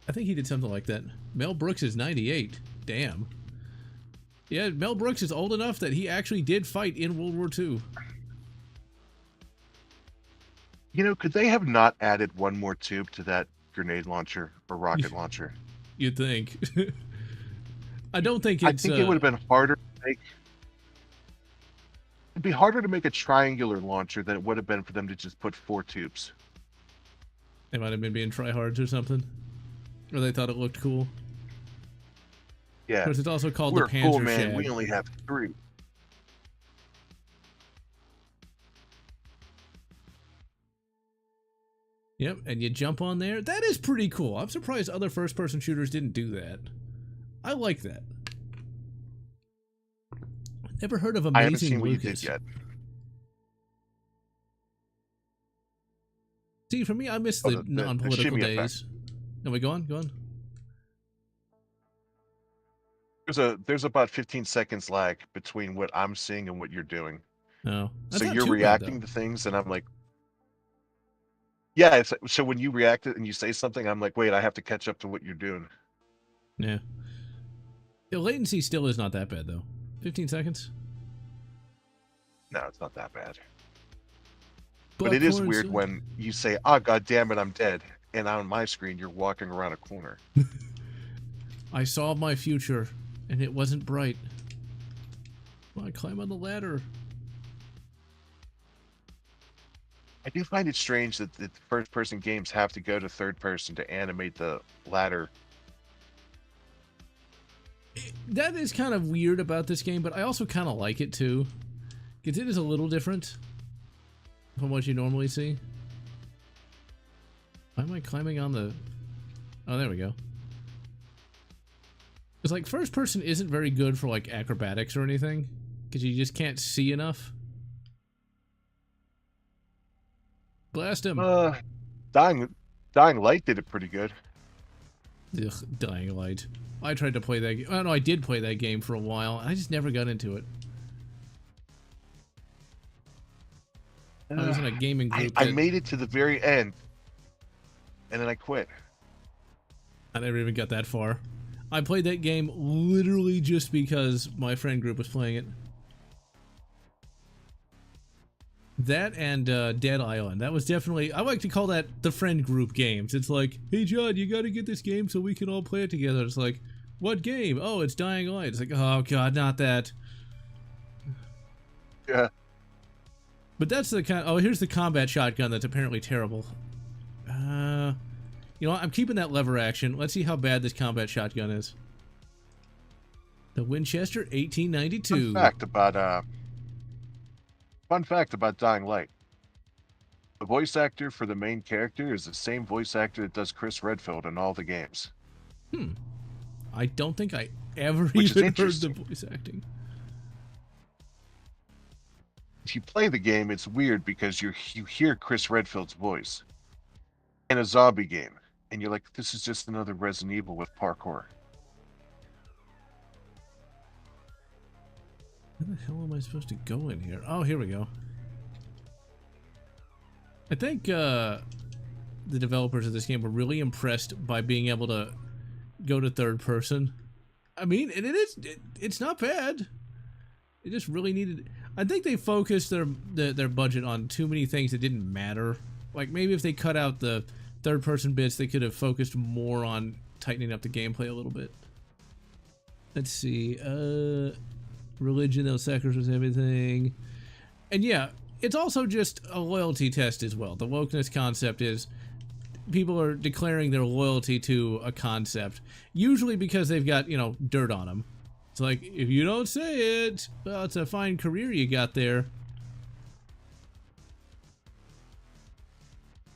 I think he did something like that. Mel Brooks is 98. Damn. Yeah, Mel Brooks is old enough that he actually did fight in World War II. You know, could they have not added one more tube to that grenade launcher or rocket launcher? You'd think. I don't think it's... I think it would have been harder to make... It'd be harder to make a triangular launcher than it would have been for them to just put 4 tubes. They might have been being tryhards or something. Or they thought it looked cool. Yeah. Because it's also called We're the Panzer cool, man. Shag. We only have 3. Yep, and you jump on there. That is pretty cool. I'm surprised other first-person shooters didn't do that. I like that. Never heard of Amazing I haven't seen what you Lucas. did yet. See, for me, I miss the non-political shimmy days. effect. No, wait, go on, go on. There's about 15 seconds lag between what I'm seeing and what you're doing. No. That's So not you're too bad, reacting though. to things, and I'm like, yeah. So when you react and you say something, I'm like, wait, I have to catch up to what you're doing. Yeah. The latency still is not that bad, though. 15 seconds? No, it's not that bad. But it is weird when you say, oh, God damn it, I'm dead. And on my screen, you're walking around a corner. I saw my future, and it wasn't bright. Well, I climb on the ladder. I do find it strange that the first-person games have to go to third-person to animate the ladder. That is kind of weird about this game, but I also kind of like it, too. Because it is a little different from what you normally see. Why am I climbing on the... Oh, there we go. It's like first person isn't very good for like acrobatics or anything. Because you just can't see enough. Blast him. Dying Light did it pretty good. Ugh, Dying Light. I tried to play that game. Oh, no, I did play that game for a while. I just never got into it. I was in a gaming group. I made it to the very end, and then I quit. I never even got that far. I played that game literally just because my friend group was playing it. That and Dead Island. That was definitely, I like to call that the friend group games. It's like, hey John, you gotta get this game so we can all play it together. It's like, what game? Oh, it's Dying Light. It's like, oh god, not that. Yeah. But that's the kind, oh, here's the combat shotgun that's apparently terrible. You know what, I'm keeping that lever action. Let's see how bad this combat shotgun is. The Winchester 1892. Fun fact about Dying Light. The voice actor for the main character is the same voice actor that does Chris Redfield in all the games. I don't think I ever Which is even heard the interesting. voice acting. If you play the game, it's weird because you hear Chris Redfield's voice in a zombie game, and you're like, this is just another Resident Evil with parkour. Where the hell am I supposed to go in here? Oh, here we go. I think the developers of this game were really impressed by being able to go to third person. I mean, and it's not bad. It just really needed. I think they focused their budget on too many things that didn't matter. Like maybe if they cut out the third person bits, they could have focused more on tightening up the gameplay a little bit. Let's see. Religion, they'll sacrifice everything. And yeah, it's also just a loyalty test as well. The wokeness concept is people are declaring their loyalty to a concept, usually because they've got, you know, dirt on them. It's like, if you don't say it, well, it's a fine career you got there.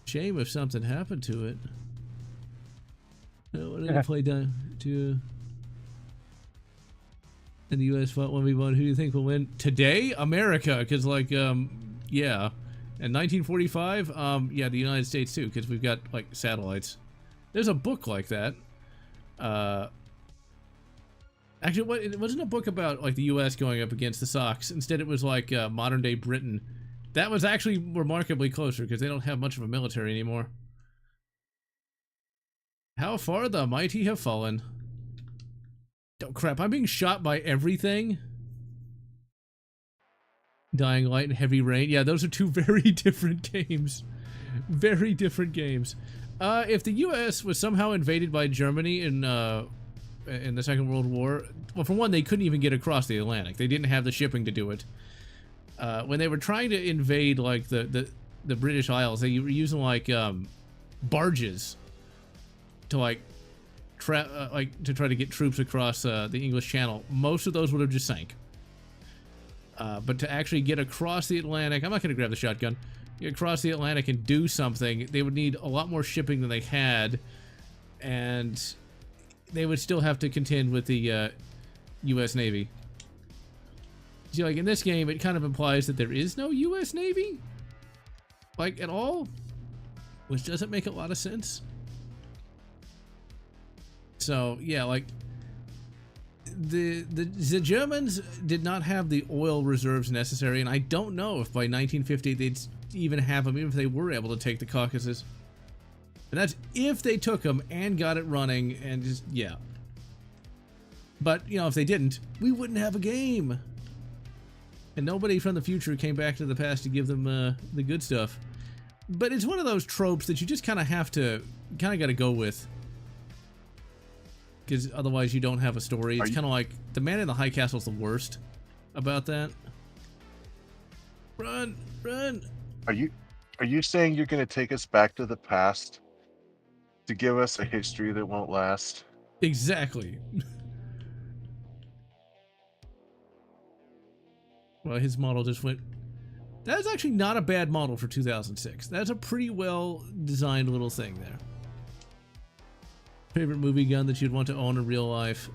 Shame if something happened to it. What did I play down to? And the U.S. fought 1v1. Who do you think will win? Today? America, because, like, yeah. And 1945? Yeah, the United States, too, because we've got, like, satellites. There's a book like that. Actually, it wasn't a book about, like, the U.S. going up against the Sox. Instead, it was, like, modern-day Britain. That was actually remarkably closer, because they don't have much of a military anymore. How far the mighty have fallen. Oh, crap, I'm being shot by everything. Dying Light and Heavy Rain. Yeah, those are two very different games. Very different games. If the U.S. was somehow invaded by Germany in the Second World War, well, for one, they couldn't even get across the Atlantic. They didn't have the shipping to do it. When they were trying to invade, like, the British Isles, they were using, like, barges to, like, to try to get troops across the English Channel. Most of those would have just sank. But to actually get across the Atlantic, I'm not going to grab the shotgun. Get across the Atlantic and do something, they would need a lot more shipping than they had, and they would still have to contend with the U.S. Navy. See, like in this game, it kind of implies that there is no U.S. Navy, like at all, which doesn't make a lot of sense. So yeah, like the Germans did not have the oil reserves necessary, and I don't know if by 1950 they'd even have them, even if they were able to take the Caucasus. And that's if they took them and got it running, and just yeah. But you know, if they didn't, we wouldn't have a game. And nobody from the future came back to the past to give them the good stuff. But it's one of those tropes that you just kind of have to, got to go with. Because otherwise you don't have a story. It's kind of like, the Man in the High Castle's the worst about that. Run! Run! Are you saying you're going to take us back to the past to give us a history that won't last? Exactly. Well, his model just went... That's actually not a bad model for 2006. That's a pretty well designed little thing there. Favorite movie gun that you'd want to own in real life?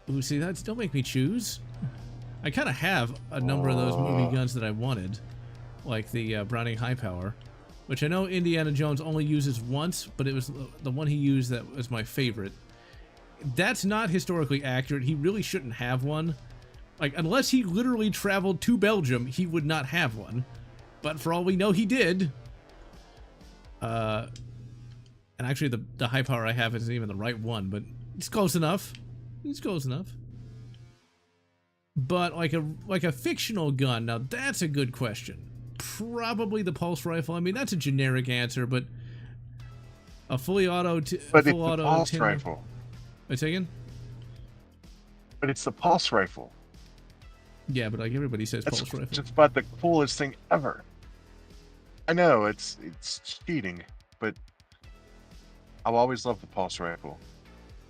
Ooh, see, that's... Don't make me choose. I kind of have a number of those movie guns that I wanted. Like the Browning High Power. Which I know Indiana Jones only uses once, but it was the one he used that was my favorite. That's not historically accurate. He really shouldn't have one. Like, unless he literally traveled to Belgium, he would not have one. But for all we know, he did. And actually, the high power I have isn't even the right one, but It's close enough. It's close enough. But like a fictional gun, now that's a good question. Probably the pulse rifle. I mean, that's a generic answer, but a fully auto. But it's the pulse rifle. Wait a second. But it's the pulse rifle. Yeah, but like everybody says, That's pulse rifle. just about the coolest thing ever. I know it's cheating, but I've always loved the pulse rifle.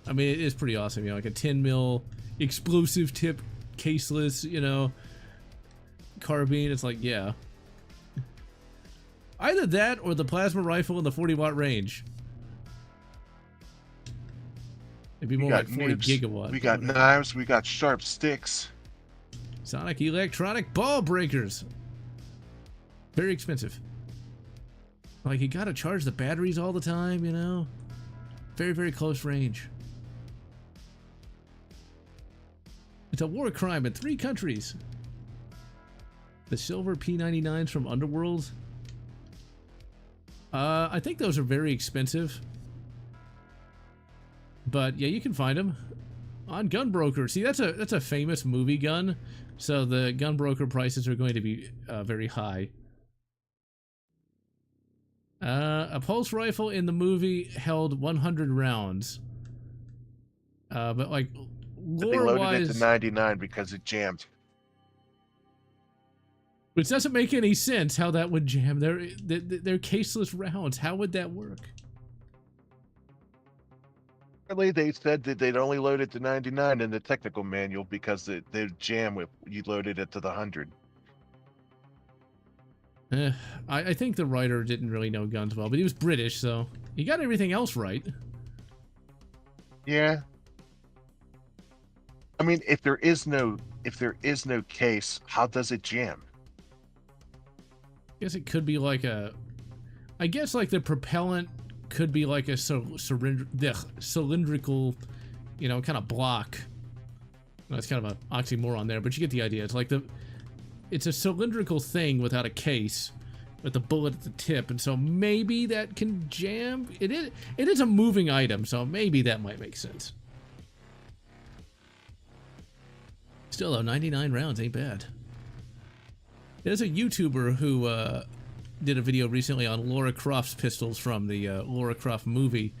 I mean, it is pretty awesome. You know, like a 10 mil explosive tip, caseless. You know, carbine. It's like, yeah. Either that or the plasma rifle in the 40-watt range. It'd be more like 40 gigawatt. We got knives. We got sharp sticks. Sonic electronic ball breakers. Very expensive. Like, you gotta charge the batteries all the time, you know? Very, very close range. It's a war crime in 3 countries. The silver P99s from Underworld. I think those are very expensive. But yeah, you can find them on Gunbroker. See, that's a famous movie gun, so the Gunbroker prices are going to be very high. A pulse rifle in the movie held 100 rounds. But like lore-wise, they loaded it to 99 because it jammed. Which doesn't make any sense how that would jam. They're caseless rounds. How would that work? Apparently, they said that they'd only load it to 99 in the technical manual because they'd jam if you loaded it to the 100. I think the writer didn't really know guns well, but he was British, so he got everything else right. Yeah. I mean, if there is no case, how does it jam? I guess it could be like I guess like the propellant could be like a cylindrical, you know, kind of block. Well, that's kind of an oxymoron there, but you get the idea. It's like it's a cylindrical thing without a case, with the bullet at the tip, and so maybe that can jam. It is a moving item, so maybe that might make sense. Still though, 99 rounds ain't bad. There's a YouTuber who did a video recently on Lara Croft's pistols from the Lara Croft movie,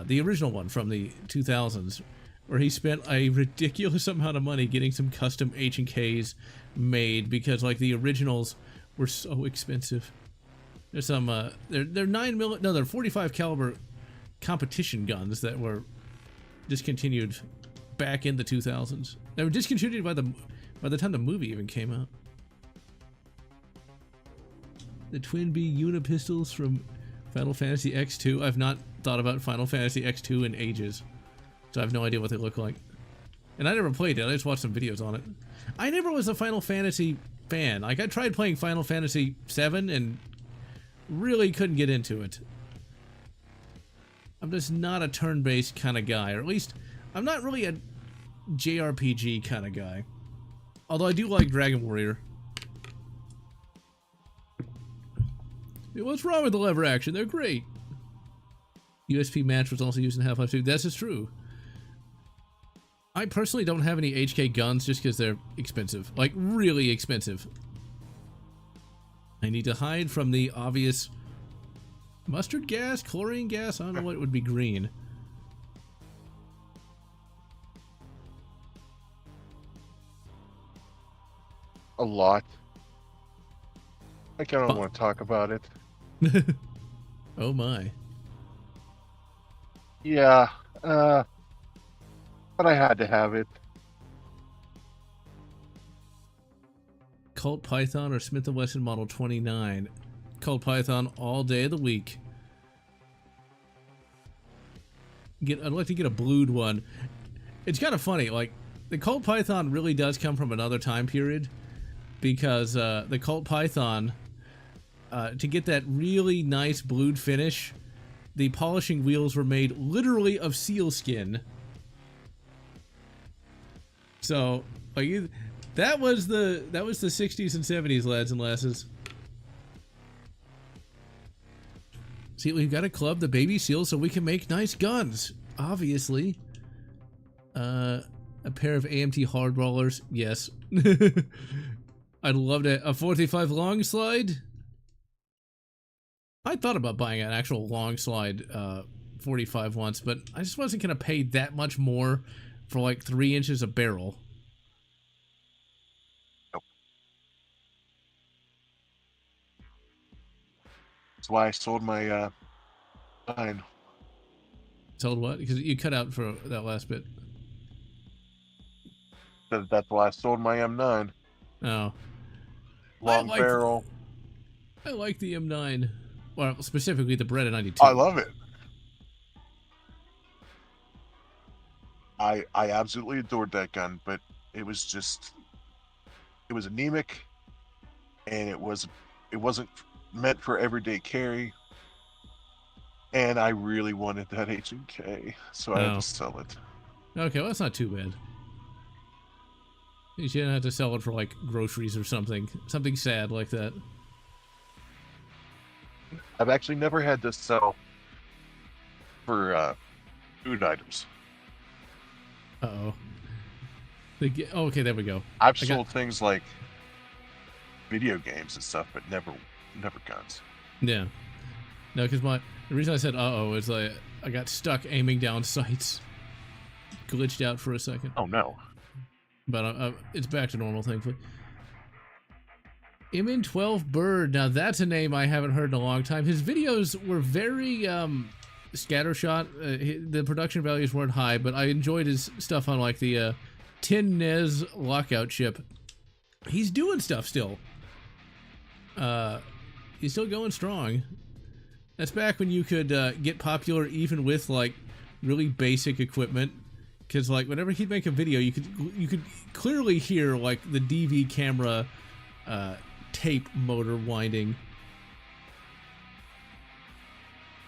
the original one from the 2000s, where he spent a ridiculous amount of money getting some custom H&Ks made because like the originals were so expensive. There's some they're 9mm, no, they're 45 caliber competition guns that were discontinued back in the 2000s. They were discontinued by the time the movie even came out. The Twin B Unipistols from Final Fantasy X2. I've not thought about Final Fantasy X2 in ages, so I have no idea what they look like. And I never played it, I just watched some videos on it. I never was a Final Fantasy fan. Like, I tried playing Final Fantasy VII and really couldn't get into it. I'm just not a turn-based kind of guy, or at least I'm not really a JRPG kind of guy. Although I do like Dragon Warrior. What's wrong with the lever action? They're great. USP match was also used in Half-Life 2. That's just true. I personally don't have any HK guns just because they're expensive. Like, really expensive. I need to hide from the obvious mustard gas, chlorine gas. I don't know what would be green. A lot. I kind of want to talk about it. Oh my. Yeah, but I had to have it. Colt Python or Smith & Wesson Model 29. Colt Python all day of the week. I'd like to get a blued one. It's kind of funny, like, the Colt Python really does come from another time period, because the Colt Python, to get that really nice blued finish, the polishing wheels were made literally of seal skin. So, like, that was the 60s and 70s, lads and lasses. See, we've got to club the baby seal so we can make nice guns. obviously. A pair of AMT hard rollers, yes. I'd love a 45 long slide. I thought about buying an actual long slide 45 once, but I just wasn't gonna pay that much more for like 3 inches of barrel. Nope. That's why I sold my 9. Sold what? Because you cut out for that last bit. That's why I sold my M9. Oh. Long barrel. I like the M9. Well, specifically the Beretta 92. I love it. I absolutely adored that gun, but it was anemic, and it wasn't meant for everyday carry. And I really wanted that H&K, so I had to sell it. Okay, well, that's not too bad. You shouldn't have to sell it for like groceries or something sad like that. I've actually never had to sell for food items. Uh-oh. Okay, there we go. I've sold things like video games and stuff, but never guns. Yeah. No, because the reason I said uh-oh is I got stuck aiming down sights. Glitched out for a second. Oh, no. But it's back to normal, thankfully. MN12 Bird. Now, that's a name I haven't heard in a long time. His videos were very scattershot. The production values weren't high, but I enjoyed his stuff on like the Tin Nez lockout ship. He's doing stuff still. He's still going strong. That's back when you could get popular even with like really basic equipment. Because like whenever he'd make a video, you could clearly hear like the DV camera tape motor winding.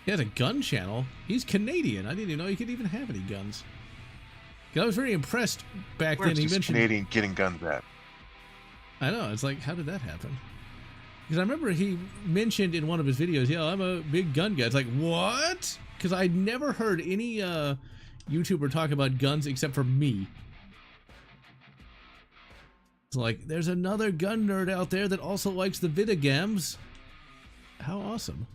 He has a gun channel. He's Canadian. I didn't even know he could even have any guns. I was very impressed back then. He mentioned Canadian getting guns at. I know. It's like, how did that happen? Because I remember he mentioned in one of his videos, yeah, I'm a big gun guy. It's like, what? Because I'd never heard any YouTuber talk about guns except for me. It's like, there's another gun nerd out there that also likes the vidagames. How awesome.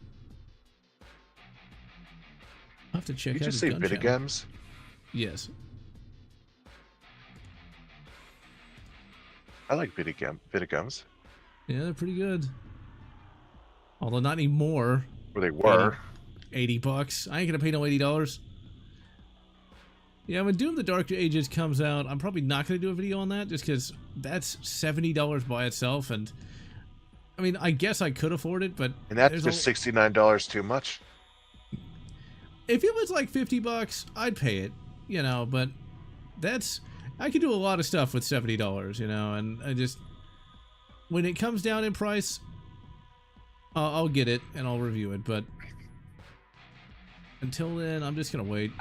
I'll have to check out his gun channel. Did you just say vidagames? Yes. I like vidagames. Yeah, they're pretty good. Although not anymore. Where they were. 80 bucks. I ain't gonna pay no $80. Yeah, when Doom the Dark Ages comes out, I'm probably not gonna do a video on that just because that's $70 by itself, and I mean, I guess I could afford it, but and that's just $69 too much. If it was like 50 bucks, I'd pay it, you know, but I could do a lot of stuff with $70, you know, and I just, when it comes down in price, I'll get it and I'll review it, but until then, I'm just gonna wait.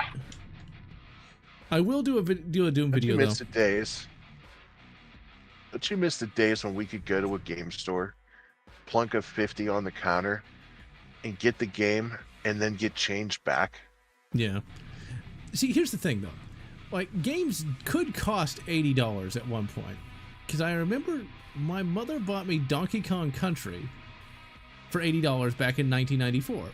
I will do a Doom video, though. Don't you miss the days when we could go to a game store, plunk a 50 on the counter, and get the game, and then get change back? Yeah. See, here's the thing, though. Like, games could cost $80 at one point. Because I remember my mother bought me Donkey Kong Country for $80 back in 1994.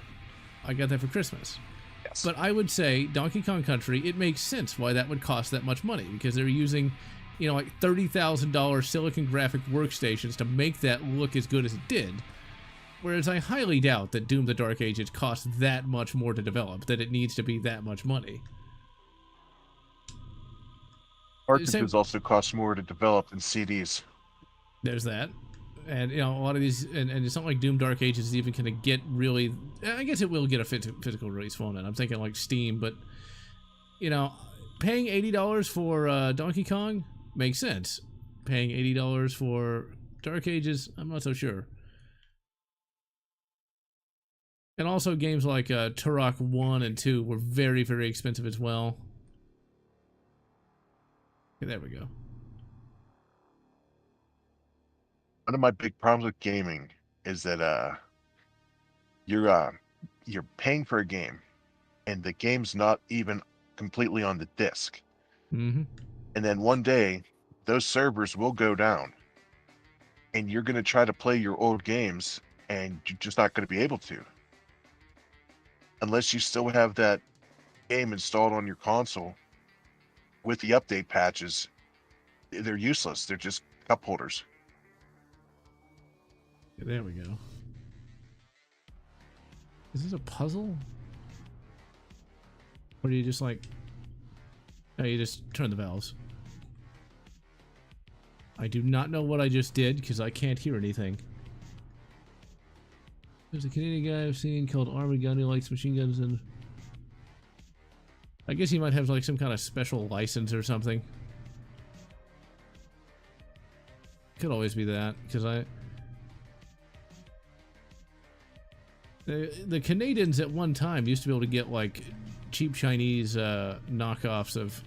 I got that for Christmas. Yes. But I would say Donkey Kong Country, it makes sense why that would cost that much money. Because they're using, you know, like $30,000 silicon graphic workstations to make that look as good as it did. Whereas I highly doubt that Doom the Dark Ages costs that much more to develop, that it needs to be that much money. Cartridges also cost more to develop than CDs. There's that. And, you know, a lot of these, and it's not like Doom Dark Ages is even going to get really, I guess it will get a physical release phone, and I'm thinking like Steam, but, you know, paying $80 for Donkey Kong makes sense. Paying $80 for Dark Ages, I'm not so sure. And also games like Turok 1 and 2 were very, very expensive as well. Okay, there we go. One of my big problems with gaming is that you're paying for a game, and the game's not even completely on the disk. Mm-hmm. And then one day, those servers will go down, and you're going to try to play your old games, and you're just not going to be able to. Unless you still have that game installed on your console with the update patches, they're useless. They're just cup holders. There we go. Is this a puzzle? Or do you just like... Oh, you just turn the valves. I do not know what I just did because I can't hear anything. There's a Canadian guy I've seen called Armored Gun who likes machine guns, and I guess he might have like some kind of special license or something. Could always be that, because the Canadians at one time used to be able to get like cheap Chinese knockoffs of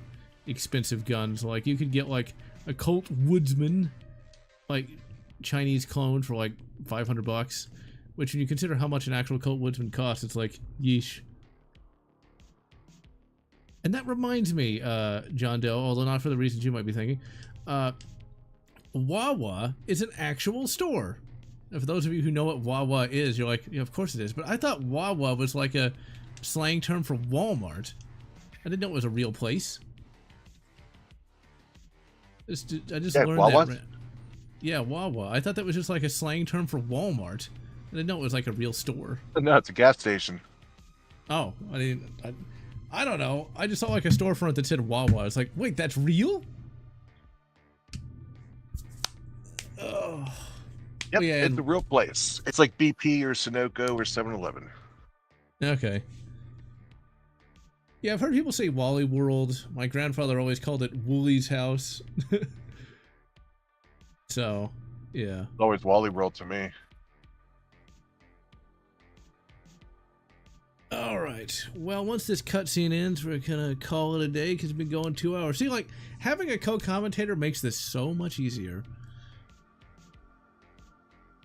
expensive guns. Like you could get like a Colt Woodsman, like Chinese clone for like $500, which when you consider how much an actual Colt Woodsman costs, it's like yeesh. And that reminds me, John Doe, although not for the reasons you might be thinking, Wawa is an actual store. And for those of you who know what Wawa is, you're like, yeah, of course it is. But I thought Wawa was like a slang term for Walmart. I didn't know it was a real place. I just learned Wawa? that. Yeah, Wawa. I thought that was just like a slang term for Walmart. I didn't know it was like a real store. No, it's a gas station. Oh, I don't know. I just saw like a storefront that said Wawa. I was like, wait, that's real? Oh. Yep, yeah, it's a real place. It's like BP or Sunoco or 7-Eleven. Okay. Yeah, I've heard people say Wally World. My grandfather always called it Woolie's house. So, yeah. It's always Wally World to me. Alright. Well, once this cutscene ends, we're gonna call it a day because it's been going 2 hours. See, like, having a co-commentator makes this so much easier.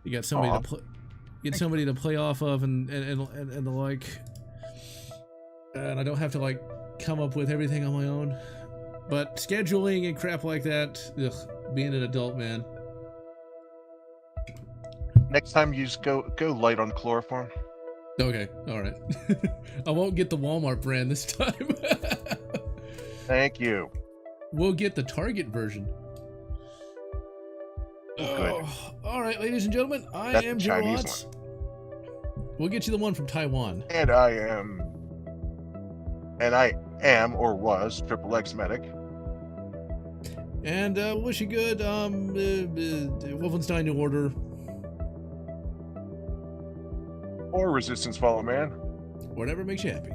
You got somebody to play off of and the like. And I don't have to like come up with everything on my own. But scheduling and crap like that, ugh, being an adult, man. Next time you just go light on chloroform. Okay, alright. I won't get the Walmart brand this time. Thank you. We'll get the Target version. Alright, ladies and gentlemen, I am Chinese Lotz. We'll get you the one from Taiwan. And I am or was Triple X Medic. And wish you good Wolfenstein New Order. Or Resistance Follow Man. Whatever makes you happy.